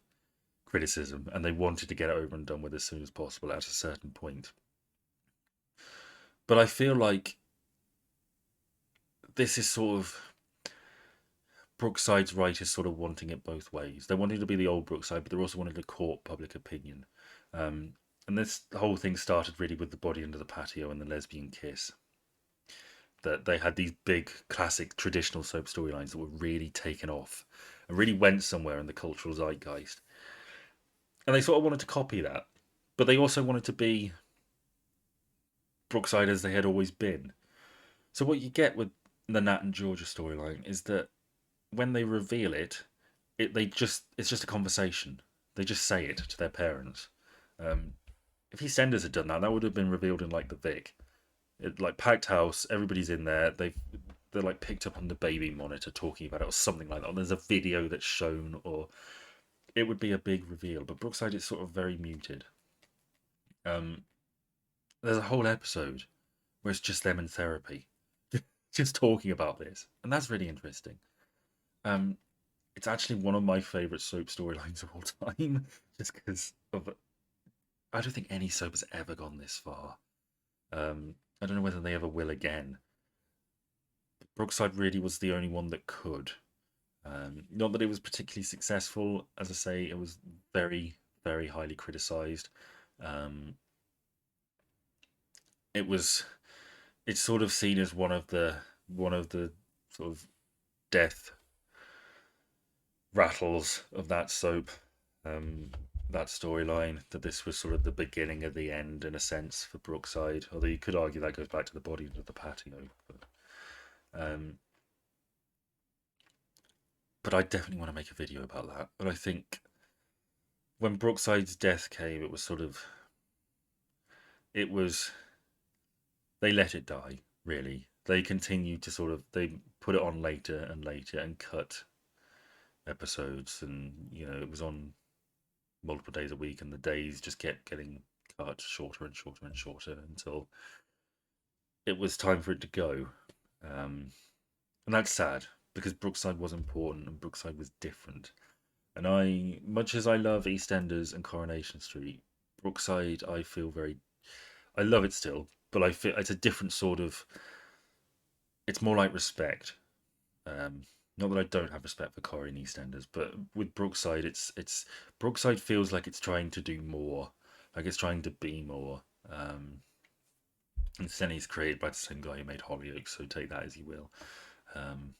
criticism, and they wanted to get it over and done with as soon as possible at a certain point. But I feel like this is sort of Brookside's writers sort of wanting it both ways. They're wanting to be the old Brookside, but they're also wanting to court public opinion. And this whole thing started really with the body under the patio and the lesbian kiss. That they had these big classic traditional soap storylines that were really taken off and really went somewhere in the cultural zeitgeist. And they sort of wanted to copy that, but they also wanted to be Brookside as they had always been. So what you get with the Nat and Georgia storyline is that when they reveal it, it's just a conversation. They just say it to their parents. Um, if EastEnders had done that, that would have been revealed in like the Vic, like packed house, everybody's in there. They're like picked up on the baby monitor talking about it or something like that. Or there's a video that's shown, or it would be a big reveal. But Brookside is sort of very muted. Um, there's a whole episode where it's just them in therapy, just talking about this, and that's really interesting. Um, it's actually one of my favorite soap storylines of all time, just because of I don't think any soap has ever gone this far. I don't know whether they ever will again. Brookside really was the only one that could. Not that it was particularly successful. As I say, it was very, very highly criticised. Um, it was it's sort of seen as one of the sort of death rattles of that soap, um, that storyline. That this was sort of the beginning of the end in a sense for Brookside. Although you could argue that goes back to the body of the patio. Um, but I definitely want to make a video about that. And I think when Brookside's death came, it was they let it die. Really, they continued to they put it on later and later and cut episodes, and it was on multiple days a week, and the days just kept getting cut shorter and shorter and shorter until it was time for it to go. Um, and that's sad because Brookside was important and Brookside was different. And much as I love EastEnders and Coronation Street, Brookside, I love it still, but I feel it's a different sort of, it's more like respect. Um, Not that I don't have respect for Corrie and EastEnders, but with Brookside, it's Brookside feels like it's trying to do more, like it's trying to be more. And Senny's created by the same guy who made Hollyoaks, so take that as you will. Um,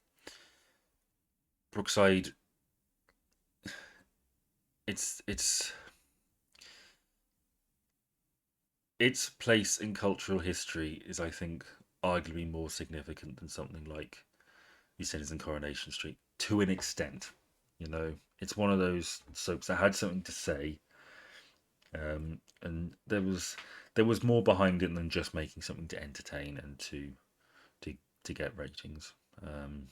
Brookside, it's its place in cultural history is, I think, arguably more significant than something like EastEnders and Coronation Street to an extent. It's one of those soaps that had something to say, and there was more behind it than just making something to entertain and to to get ratings. Um,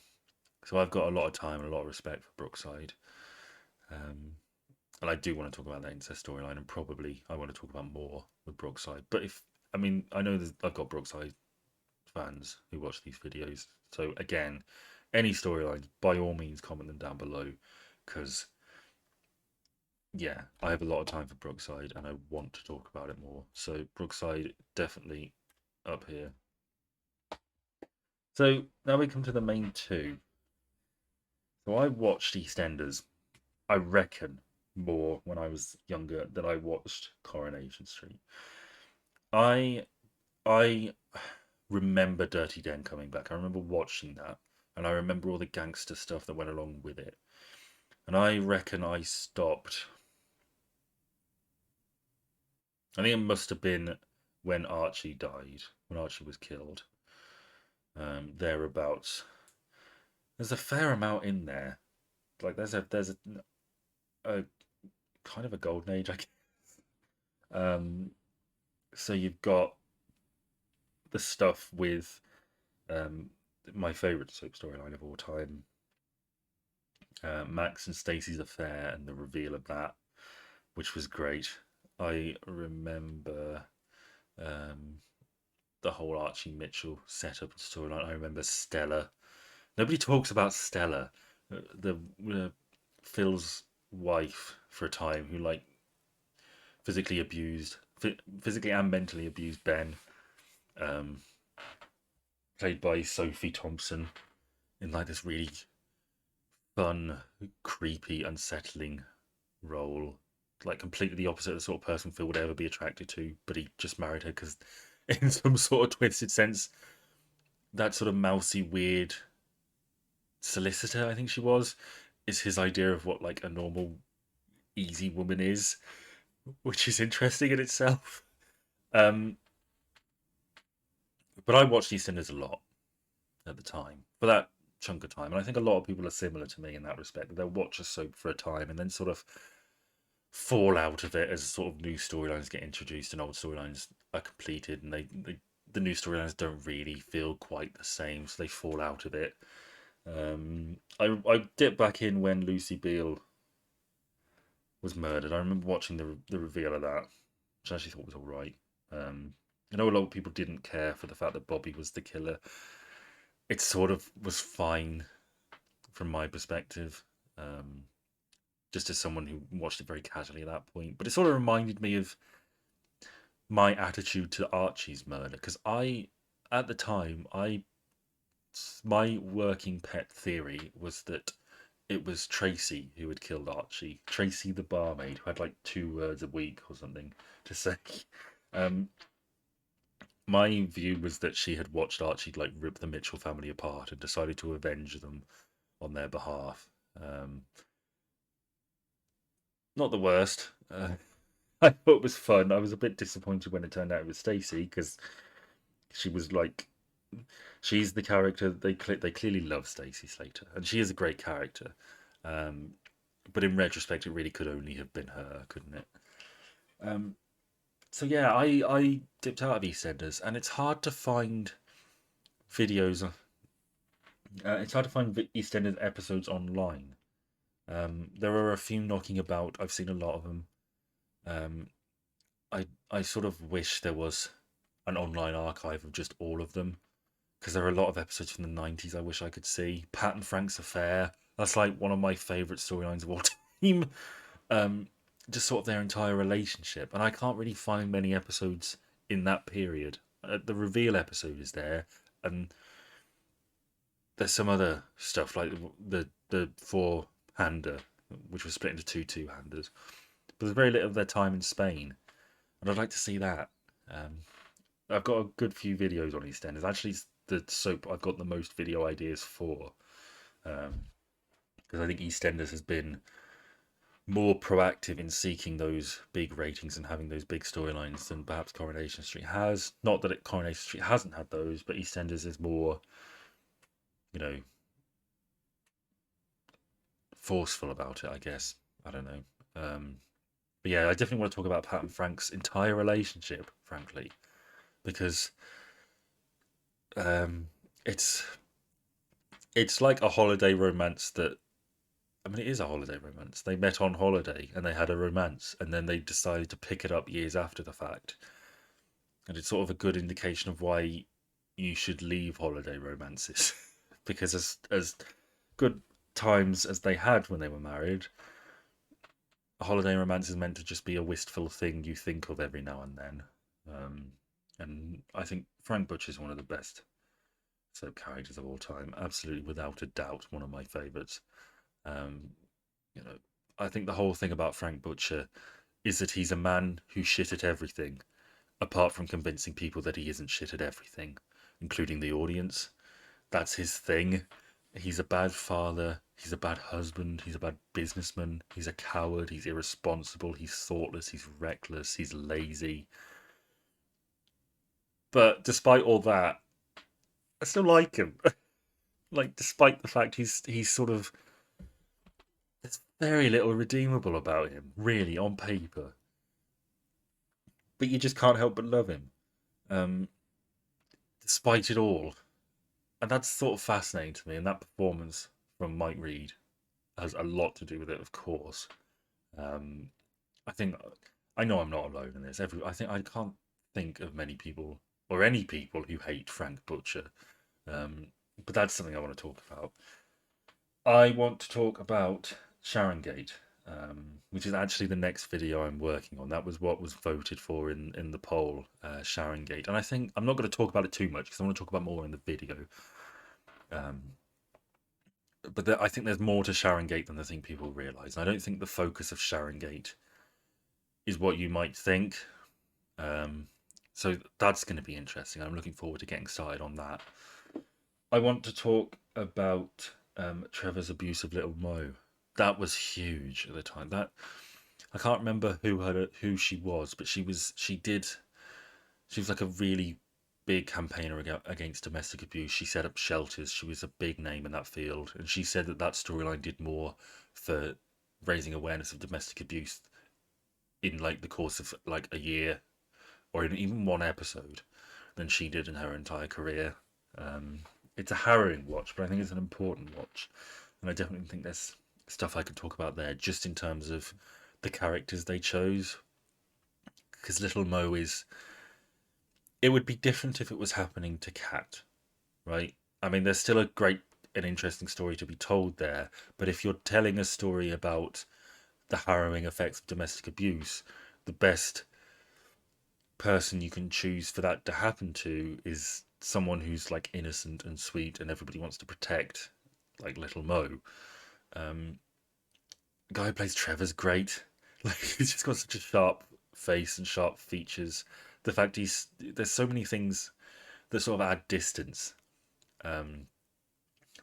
so I've got a lot of time and a lot of respect for Brookside. Um, and I do want to talk about that incest storyline, and probably I want to talk about more with Brookside. But I know I've got Brookside fans who watch these videos. So again, any storylines, by all means, comment them down below, because yeah, I have a lot of time for Brookside, and I want to talk about it more. So Brookside definitely up here. So now we come to the main two. So I watched EastEnders, I reckon, more when I was younger than I watched Coronation Street. I I remember Dirty Den coming back. I remember watching that, and I remember all the gangster stuff that went along with it. And I reckon I stopped. I think it must have been when Archie died, when Archie was killed. Thereabouts. There's a fair amount in there. Like a kind of a golden age, I guess. Um, so you've got the stuff with um, my favourite soap storyline of all time, Max and Stacey's affair and the reveal of that, which was great. I remember um, the whole Archie Mitchell setup and storyline. I remember Stella. Nobody talks about Stella, the Phil's wife for a time, who physically and mentally abused Ben. Um, Played by Sophie Thompson in this really fun, creepy, unsettling role. Like completely the opposite of the sort of person Phil would ever be attracted to, but he just married her because, in some sort of twisted sense, that sort of mousy, weird solicitor, I think she was, is his idea of what a normal, easy woman is, which is interesting in itself. Um, but I watched EastEnders a lot at the time for that chunk of time, and I think a lot of people are similar to me in that respect. They'll watch a soap for a time and then sort of fall out of it as sort of new storylines get introduced and old storylines are completed, and the new storylines don't really feel quite the same, so they fall out of it. I dipped back in when Lucy Beale was murdered. I remember watching the reveal of that, which I actually thought was all right. I know a lot of people didn't care for the fact that Bobby was the killer. It sort of was fine from my perspective, um, just as someone who watched it very casually at that point. But it sort of reminded me of my attitude to Archie's murder, because at the time, I my working pet theory was that it was Tracy who had killed Archie. Tracy the barmaid, who had like 2 words a week or something to say. Um, my view was that she had watched Archie like rip the Mitchell family apart and decided to avenge them on their behalf. Um, Not the worst. I thought it was fun. I was a bit disappointed when it turned out it was Stacey because she was like, she's the character they clearly love Stacey Slater, and she is a great character. Um, but in retrospect, it really could only have been her, couldn't it? Um, so yeah, I dipped out of EastEnders, and it's hard to find videos. It's hard to find EastEnders episodes online. There are a few knocking about. I've seen a lot of them. Um, I sort of wish there was an online archive of just all of them because there are a lot of episodes from the 90s I wish I could see. Pat and Frank's affair. That's like one of my favourite storylines of all time. Um, just sort of their entire relationship, and I can't really find many episodes in that period. The reveal episode is there, and there's some other stuff like the four hander, which was split into two handers. But there's very little of their time in Spain, and I'd like to see that. Um, I've got a good few videos on EastEnders. Actually, it's the soap I've got the most video ideas for, because I think EastEnders has been more proactive in seeking those big ratings and having those big storylines than perhaps Coronation Street has. Not that Coronation Street hasn't had those, but EastEnders is more, you know, forceful about it, I guess. I don't know. But yeah, I definitely want to talk about Pat and Frank's entire relationship, frankly, because um, it's it's like a holiday romance that I mean, it is a holiday romance. They met on holiday and they had a romance, and then they decided to pick it up years after the fact. And it's sort of a good indication of why you should leave holiday romances, because as good times as they had when they were married, a holiday romance is meant to just be a wistful thing you think of every now and then. Um, and I think Frank Butcher is one of the best soap characters of all time, absolutely without a doubt, one of my favourites. Um, you know, I think the whole thing about Frank Butcher is that he's a man who's shit at everything, apart from convincing people that he isn't shit at everything, including the audience. That's his thing. He's a bad father, he's a bad husband, he's a bad businessman, he's a coward, he's irresponsible, he's thoughtless, he's reckless, he's lazy. But despite all that, I still like him. Like, despite the fact he's sort of there's very little redeemable about him, really, on paper. But you just can't help but love him, um, despite it all. And that's sort of fascinating to me. And that performance from Mike Reed has a lot to do with it, of course. Um, I think I know I'm not alone in this. I think I can't think of many people or any people who hate Frank Butcher. Um, but that's something I want to talk about. I want to talk about Sharon Gate, which is actually the next video I'm working on. That was what was voted for in the poll, Sharon Gate. And I think I'm not going to talk about it too much because I want to talk about more in the video. Um, but I think there's more to Sharon Gate than I think people realise. And I don't think the focus of Sharon Gate is what you might think. Um, so that's going to be interesting. I'm looking forward to getting started on that. I want to talk about Trevor's abuse of Little Mo. That was huge at the time. That I can't remember who she was, but she was like a really big campaigner against domestic abuse. She set up shelters. She was a big name in that field, and she said that storyline did more for raising awareness of domestic abuse in like the course of like a year or in even one episode than she did in her entire career. Um, it's a harrowing watch, but I think it's an important watch, and I definitely think there's stuff I could talk about there just in terms of the characters they chose. Because Little Mo is, it would be different if it was happening to Cat, right? I mean, there's still a great and interesting story to be told there, but if you're telling a story about the harrowing effects of domestic abuse, the best person you can choose for that to happen to is someone who's like innocent and sweet and everybody wants to protect, like little Mo. Um, the guy who plays Trevor's great. Like he's just got such a sharp face and sharp features. The fact there's so many things that sort of add distance. Um,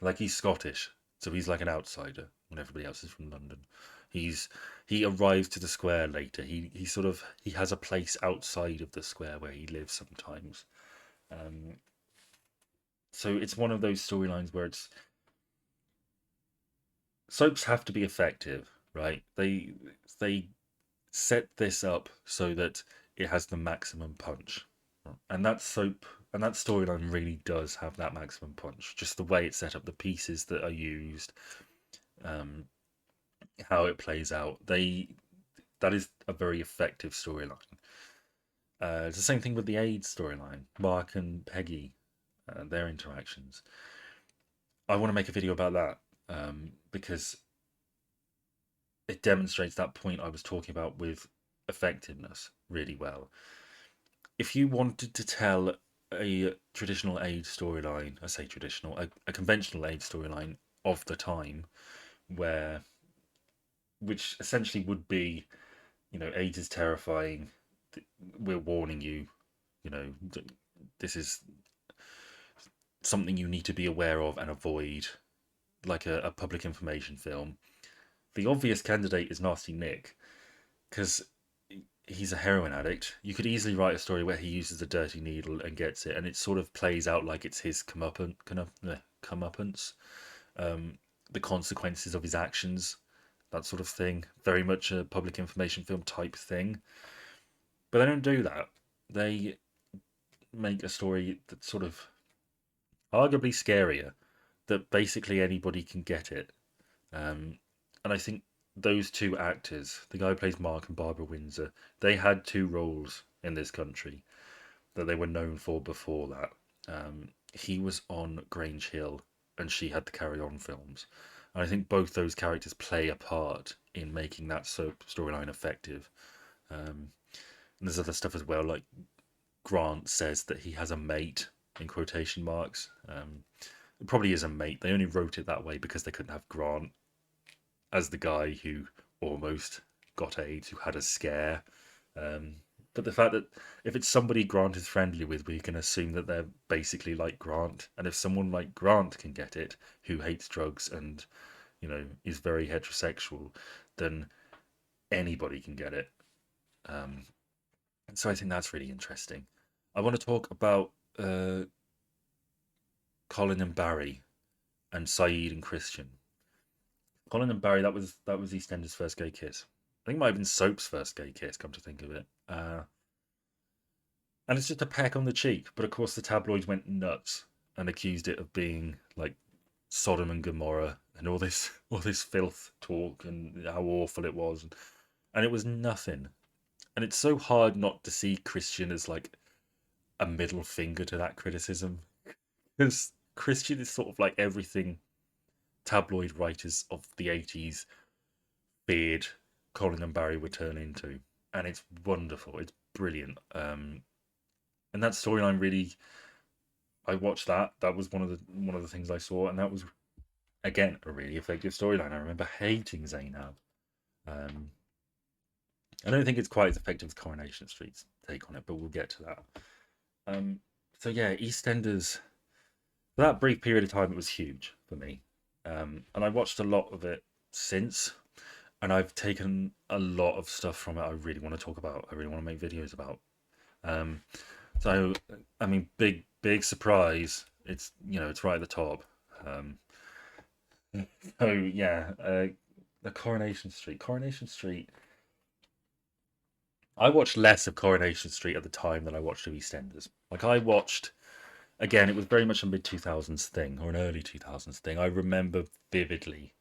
like he's Scottish, so he's like an outsider when everybody else is from London. He's he arrives to the square later. He has a place outside of the square where he lives sometimes. Um, so it's one of those storylines where it's soaps have to be effective, right? They set this up so that it has the maximum punch, and that storyline really does have that maximum punch. Just the way it's set up, the pieces that are used, um, how it plays out. They That is a very effective storyline. It's the same thing with the AIDS storyline, Mark and Peggy, their interactions. I want to make a video about that because it demonstrates that point I was talking about with effectiveness really well. If you wanted to tell a traditional AIDS storyline, I say traditional, a conventional AIDS storyline of the time, where which essentially would be, AIDS is terrifying. We're warning you. You know, this is something you need to be aware of and avoid, like a public information film. The obvious candidate is Nasty Nick, because he's a heroin addict. You could easily write a story where he uses a dirty needle and gets it, and it sort of plays out like it's his comeuppance, um, the consequences of his actions, that sort of thing. Very much a public information film type thing. But they don't do that. They make a story that's sort of arguably scarier, that basically anybody can get it. Um, and I think those two actors, the guy who plays Mark and Barbara Windsor, they had two roles in this country that they were known for before that. He was on Grange Hill and she had the Carry On films. And I think both those characters play a part in making that soap storyline effective. And there's other stuff as well, like Grant says that he has a mate in quotation marks. It probably is a mate. They only wrote it that way because they couldn't have Grant as the guy who almost got AIDS, who had a scare. Um, but the fact that if it's somebody Grant is friendly with, we can assume that they're basically like Grant. And if someone like Grant can get it, who hates drugs and is very heterosexual, then anybody can get it. Um, so I think that's really interesting. I want to talk about Colin and Barry and Saeed and Christian. Colin and Barry, that was EastEnders' first gay kiss. I think it might have been Soap's first gay kiss, come to think of it. And it's just a peck on the cheek, but of course the tabloids went nuts and accused it of being like Sodom and Gomorrah and all this filth talk and how awful it was, and it was nothing. And it's so hard not to see Christian as like a middle finger to that criticism, because Christian is sort of like everything tabloid writers of the 80s feared Colin and Barry would turn into. And it's wonderful. It's brilliant. And that storyline really, I watched that. That was one of the things I saw, and that was again a really effective storyline. I remember hating Zainab. Um, I don't think it's quite as effective as Coronation Street's take on it, but we'll get to that. Um, so yeah, EastEnders. For that brief period of time, it was huge for me, and I watched a lot of it since, and I've taken a lot of stuff from it. I really want to talk about. I really want to make videos about. Um, so I mean, big surprise. It's right at the top. Um, so yeah, the Coronation Street. I watched less of Coronation Street at the time than I watched of EastEnders. Like I watched again, it was very much a mid 2000s thing or an early 2000s thing. I remember vividly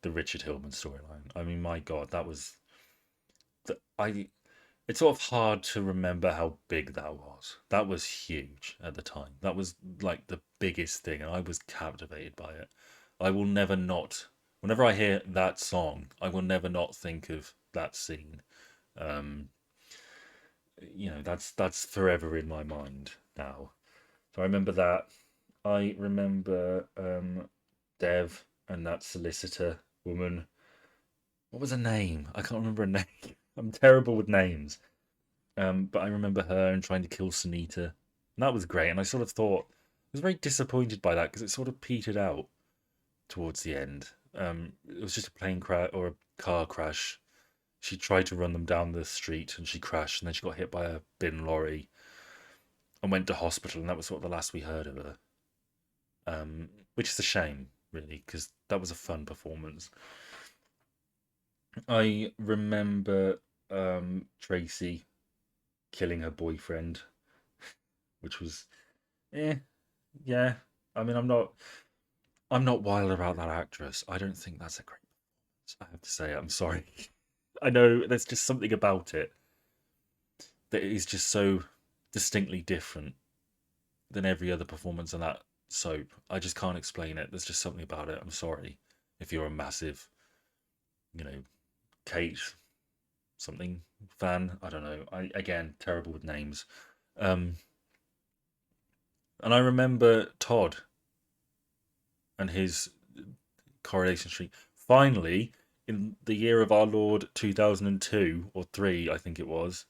the Richard Hillman storyline. I mean, my God, that was I. It's sort of hard to remember how big that was. That was huge at the time. That was like the biggest thing, and I was captivated by it. I will never not. Whenever I hear that song, I will never not think of that scene. Um, that's forever in my mind now. So I remember that. I remember Dev and that solicitor woman. What was her name? I can't remember her name. I'm terrible with names. But I remember her and trying to kill Sunita. And that was great. And I sort of thought I was very disappointed by that because it sort of petered out towards the end. It was just a plane crash or a car crash. She tried to run them down the street and she crashed and then she got hit by a bin lorry and went to hospital and that was sort of the last we heard of her. Which is a shame, really, because that was a fun performance. I remember Tracy killing her boyfriend, which was eh, yeah. I mean, I'm not wild about that actress. I don't think that's a great. I have to say, I'm sorry. I know there's just something about it that is just so distinctly different than every other performance in that soap. I just can't explain it. There's just something about it. I'm sorry if you're a massive, you know, Kate something fan. I don't know. I again terrible with names. Um, and I remember Todd and his Coronation Street. Finally, in the year of our Lord 2002 or three, I think it was.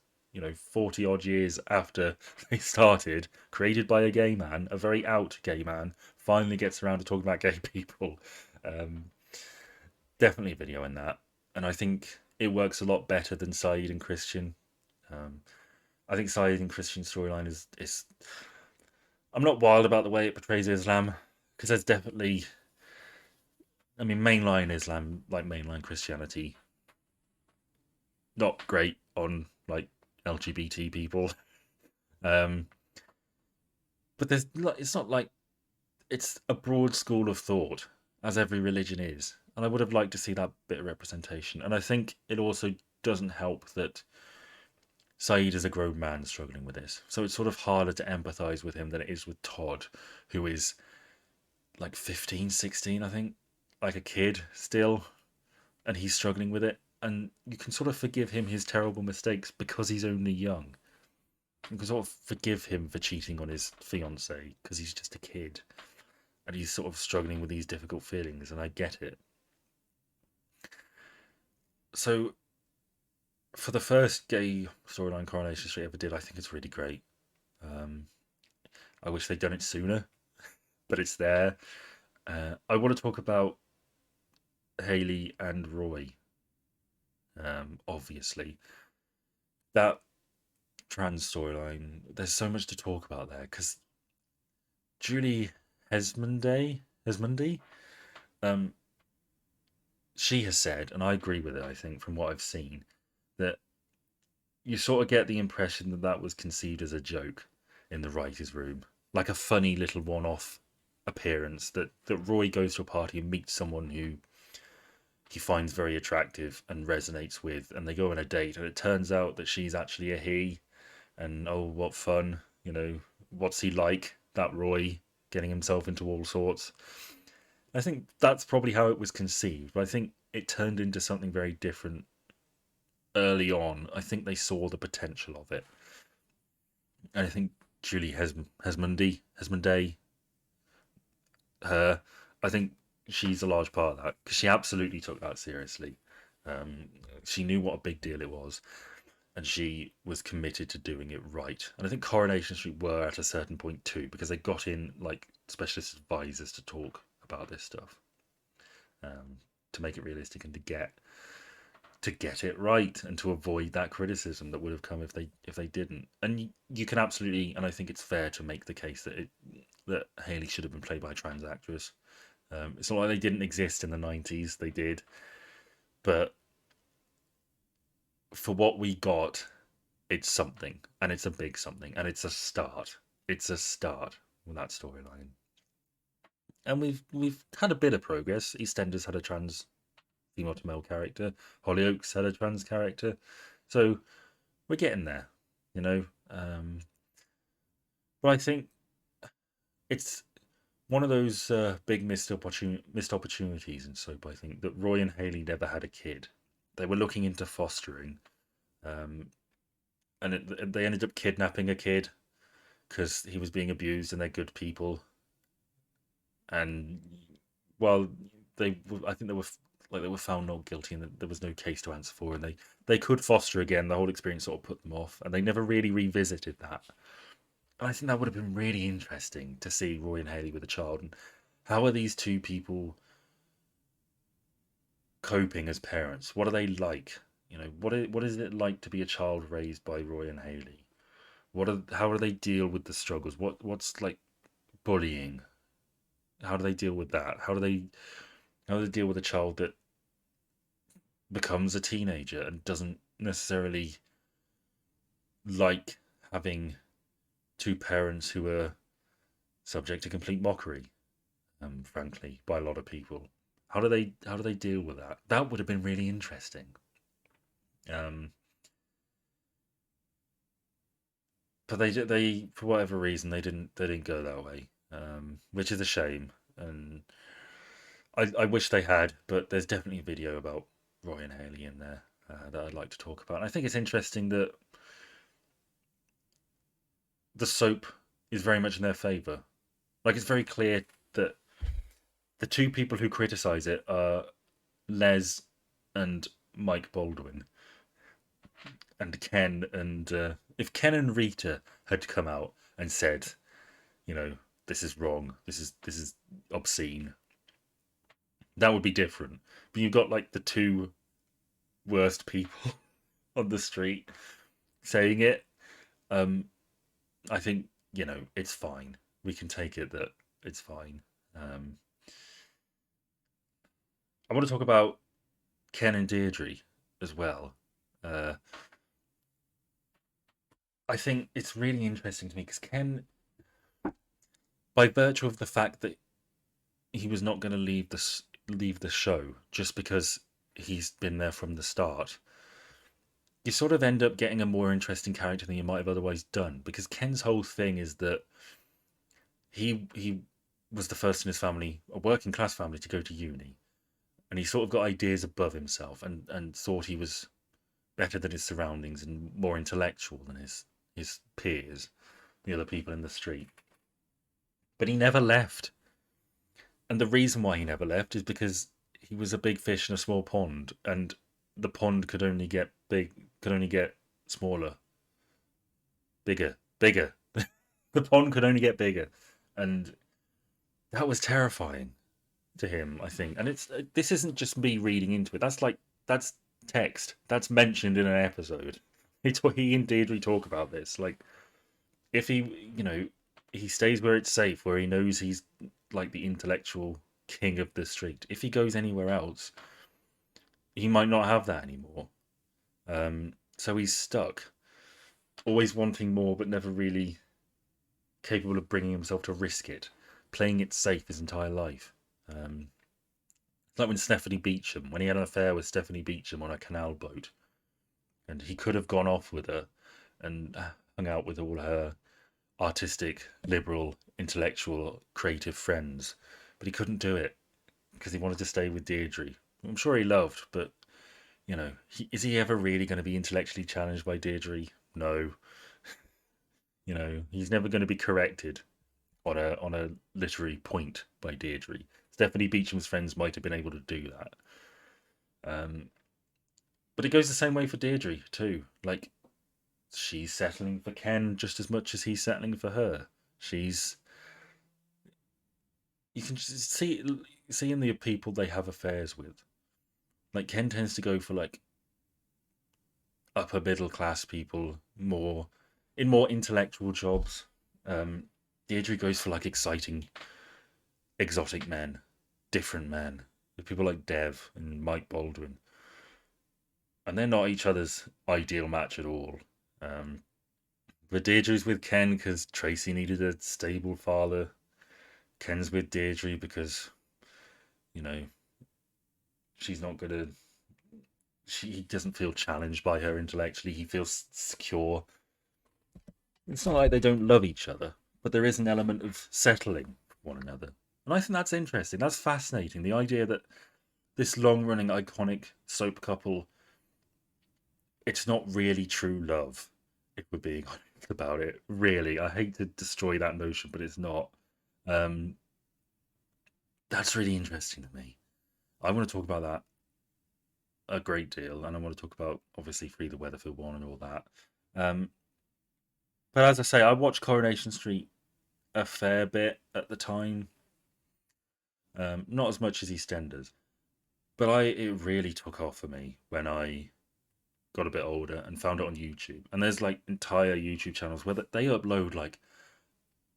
40 odd years after they started, created by a gay man, a very out gay man, finally gets around to talking about gay people. Um, Definitely a video in that. And I think it works a lot better than Saeed and Christian. Um, I think Saeed and Christian's storyline is. I'm not wild about the way it portrays Islam because there's definitely. I mean, mainline Islam, like mainline Christianity, not great on like LGBT people. Um, but it's not like it's a broad school of thought, as every religion is. And I would have liked to see that bit of representation. And I think it also doesn't help that Saeed is a grown man struggling with this. So it's sort of harder to empathize with him than it is with Todd, who is like 15, 16, I think, like a kid still, and he's struggling with it. And you can sort of forgive him his terrible mistakes because he's only young. You can sort of forgive him for cheating on his fiancee because he's just a kid and he's sort of struggling with these difficult feelings, and I get it. So, for the first gay storyline Coronation Street ever did, I think it's really great. Um, I wish they'd done it sooner, but it's there. I want to talk about Haley and Roy, obviously. That trans storyline, there's so much to talk about there because Julie Hesmonday, um, she has said, and I agree with it, I think, from what I've seen, that you sort of get the impression that that was conceived as a joke in the writer's room, like a funny little one-off appearance that Roy goes to a party and meets someone who he finds very attractive and resonates with, and they go on a date, and it turns out that she's actually a he, and oh, what fun, what's he like, that Roy, getting himself into all sorts. I think that's probably how it was conceived, but I think it turned into something very different early on. I think they saw the potential of it. And I think Julie Hesmonday, her, I think she's a large part of that because she absolutely took that seriously. Um, she knew what a big deal it was, and she was committed to doing it right. And I think Coronation Street were at a certain point too because they got in like specialist advisors to talk about this stuff, um, to make it realistic and to get it right and to avoid that criticism that would have come if they didn't. And you can absolutely, and I think it's fair to make the case that Haley should have been played by a trans actress. It's not like they didn't exist in the 90s; they did, but for what we got, it's something, and it's a big something, and it's a start. It's a start with that storyline, and we've had a bit of progress. EastEnders had a trans female to male character. Hollyoaks had a trans character, so we're getting there, you know. But I think it's one of those big missed opportunities in soap. I think that Roy and Haley never had a kid. They were looking into fostering, um, and they ended up kidnapping a kid because he was being abused, and they're good people. And well, I think they were found not guilty, and there was no case to answer for, and they could foster again. The whole experience sort of put them off, and they never really revisited that. And I think that would have been really interesting to see Roy and Haley with a child, and how are these two people coping as parents? What are they like? What is it like to be a child raised by Roy and Haley? How do they deal with the struggles? What's like bullying? How do they deal with that? How do they deal with a child that becomes a teenager and doesn't necessarily like having two parents who are subject to complete mockery, frankly, by a lot of people? How do they deal with that? That would have been really interesting. Um, but they for whatever reason they didn't go that way, which is a shame. And I wish they had, but there's definitely a video about Roy and Haley in there that I'd like to talk about. And I think it's interesting that the soap is very much in their favour. Like, it's very clear that the two people who criticise it are Les and Mike Baldwin and Ken. And if Ken and Rita had come out and said, you know, this is wrong, this is obscene, that would be different. But you've got like the two worst people on the street saying it. Um, I think it's fine. We can take it that it's fine. Um, I want to talk about Ken and Deirdre as well. Uh, I think it's really interesting to me because Ken, by virtue of the fact that he was not going to leave the show just because he's been there from the start, you sort of end up getting a more interesting character than you might have otherwise done. Because Ken's whole thing is that he was the first in his family, a working class family, to go to uni, and he sort of got ideas above himself and thought he was better than his surroundings and more intellectual than his peers, the other people in the street. But he never left, and the reason why he never left is because he was a big fish in a small pond, and the pond could only get smaller, bigger. The pond could only get bigger, and that was terrifying to him, I think. And this isn't just me reading into it. That's text. That's mentioned in an episode. He and Deirdre talk about this. Like, if he stays where it's safe, where he knows he's like the intellectual king of the street. If he goes anywhere else, he might not have that anymore. So he's stuck, always wanting more, but never really capable of bringing himself to risk it, playing it safe his entire life. It's like when Stephanie Beacham, when he had an affair with Stephanie Beacham on a canal boat, and he could have gone off with her and hung out with all her artistic, liberal, intellectual, creative friends, but he couldn't do it because he wanted to stay with Deirdre. I'm sure he loved, but is he ever really going to be intellectually challenged by Deirdre? No. He's never going to be corrected on a literary point by Deirdre. Stephanie Beacham's friends might have been able to do that. Um, but it goes the same way for Deirdre too. Like, she's settling for Ken just as much as he's settling for her. She's You can just see in the people they have affairs with. Like, Ken tends to go for like upper middle class people, more intellectual jobs. Deirdre goes for like exciting, exotic men, different men. People like Dev and Mike Baldwin, and they're not each other's ideal match at all. Um, but Deirdre's with Ken because Tracy needed a stable father. Ken's with Deirdre because you know she's not gonna. He doesn't feel challenged by her intellectually. He feels secure. It's not like they don't love each other, but there is an element of settling for one another. And I think that's interesting. That's fascinating. The idea that this long running iconic soap couple, it's not really true love. if we're being honest about it. Really, I hate to destroy that notion, but it's not. Um, that's really interesting to me. I want to talk about that a great deal, and I want to talk about obviously Free the Weatherfield one and all that. Um, but as I say, I watched Coronation Street a fair bit at the time, not as much as EastEnders, but I it really took off for me when I got a bit older and found it on YouTube. And there's like entire YouTube channels where they upload like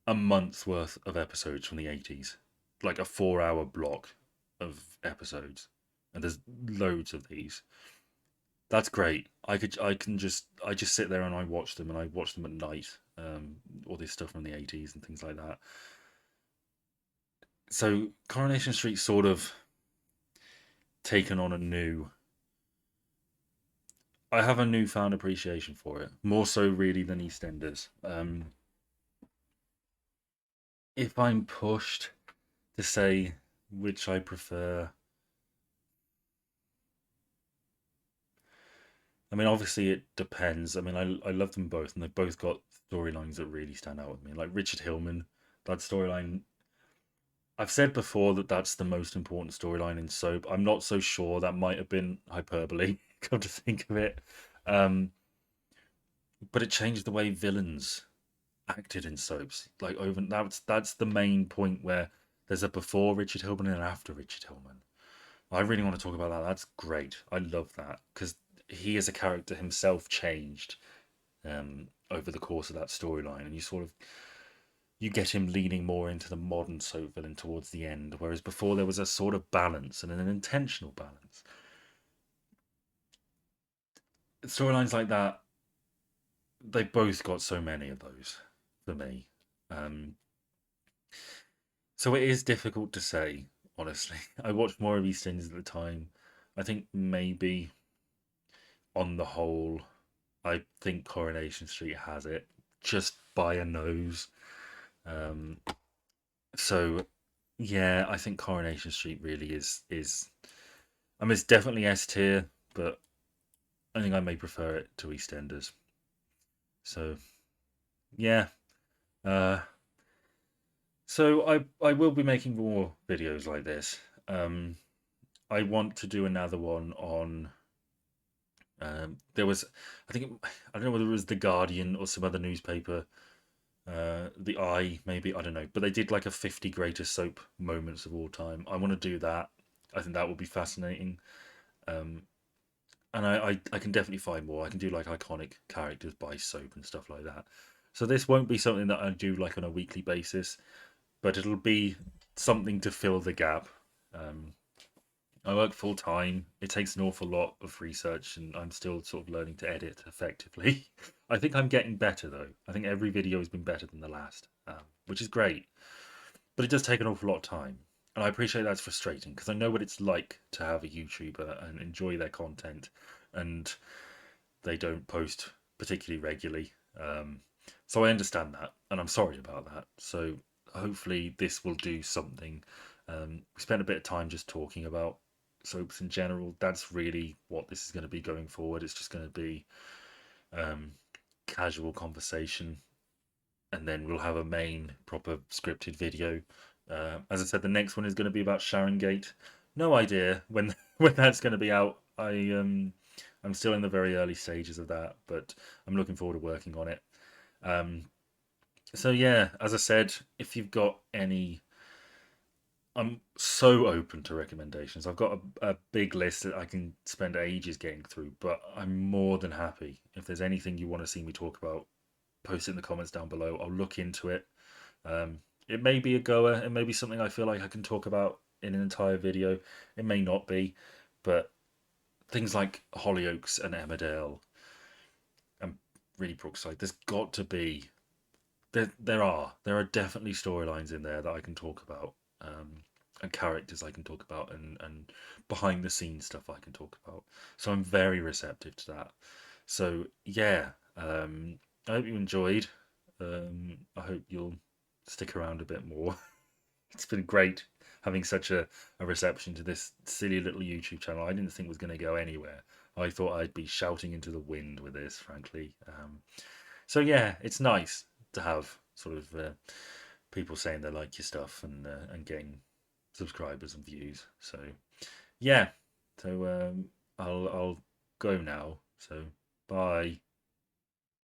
a month's worth of episodes from the 80s, like a 4 hour block of episodes, and there's loads of these. That's great. I just sit there and I watch them, and I watch them at night. All this stuff from the 80s and things like that. So Coronation Street sort of taken on a new. I have a newfound appreciation for it, more so really than EastEnders. If I'm pushed to say which I prefer, I mean, obviously it depends. I mean, I love them both, and they've both got storylines that really stand out with me. Like Richard Hillman, that storyline. I've said before that that's the most important storyline in soap. I'm not so sure. That might have been hyperbole, come to think of it. Um, but it changed the way villains acted in soaps. Like over that's the main point where there's a before Richard Hillman and an after Richard Hillman. I really want to talk about that. That's great. I love that because he as a character himself changed over the course of that storyline, and you get him leaning more into the modern soap villain towards the end, whereas before there was a sort of balance and an intentional balance. Storylines like that, they both got so many of those for me. Um, so it is difficult to say, honestly. I watched more of EastEnders at the time. I think maybe on the whole, I think Coronation Street has it just by a nose. Um, so yeah, I think Coronation Street really is. I mean, it's definitely S tier, but I think I may prefer it to EastEnders. So yeah. Uh, so I will be making more videos like this. Um, I want to do another one on. There was, I think, I don't know whether it was the Guardian or some other newspaper. The Eye, maybe, I don't know, but they did like a 50 greatest soap moments of all time. I want to do that. I think that would be fascinating. Um, and I can definitely find more. I can do like iconic characters by soap and stuff like that. So this won't be something that I do like on a weekly basis, but it'll be something to fill the gap. Um, I work full time. It takes an awful lot of research, and I'm still sort of learning to edit effectively. I think I'm getting better though. I think every video has been better than the last, which is great. But it does take an awful lot of time, and I appreciate that's frustrating because I know what it's like to have a YouTuber and enjoy their content, and they don't post particularly regularly. So I understand that, and I'm sorry about that. So hopefully this will do something. We spent a bit of time just talking about soaps in general. That's really what this is going to be going forward. It's just going to be um, casual conversation, and then we'll have a main proper scripted video. As I said, the next one is going to be about Sharon Gate. No idea when when that's going to be out. I'm still in the very early stages of that, but I'm looking forward to working on it. Um, so yeah, as I said, if you've got any, I'm so open to recommendations. I've got a big list that I can spend ages getting through, but I'm more than happy if there's anything you want to see me talk about. Post it in the comments down below. I'll look into it. It may be a goer. It may be something I feel like I can talk about in an entire video. It may not be, but things like Hollyoaks and Emmerdale and really Brookside, there's got to be there are definitely storylines in there that I can talk about, and characters I can talk about, and behind the scenes stuff I can talk about. So I'm very receptive to that. So yeah, I hope you enjoyed. I hope you'll stick around a bit more. It's been great having such a reception to this silly little YouTube channel. I didn't think it was going to go anywhere. I thought I'd be shouting into the wind with this, frankly. So yeah, it's nice to have sort of people saying they like your stuff and getting subscribers and views. So yeah, so I'll go now. So bye.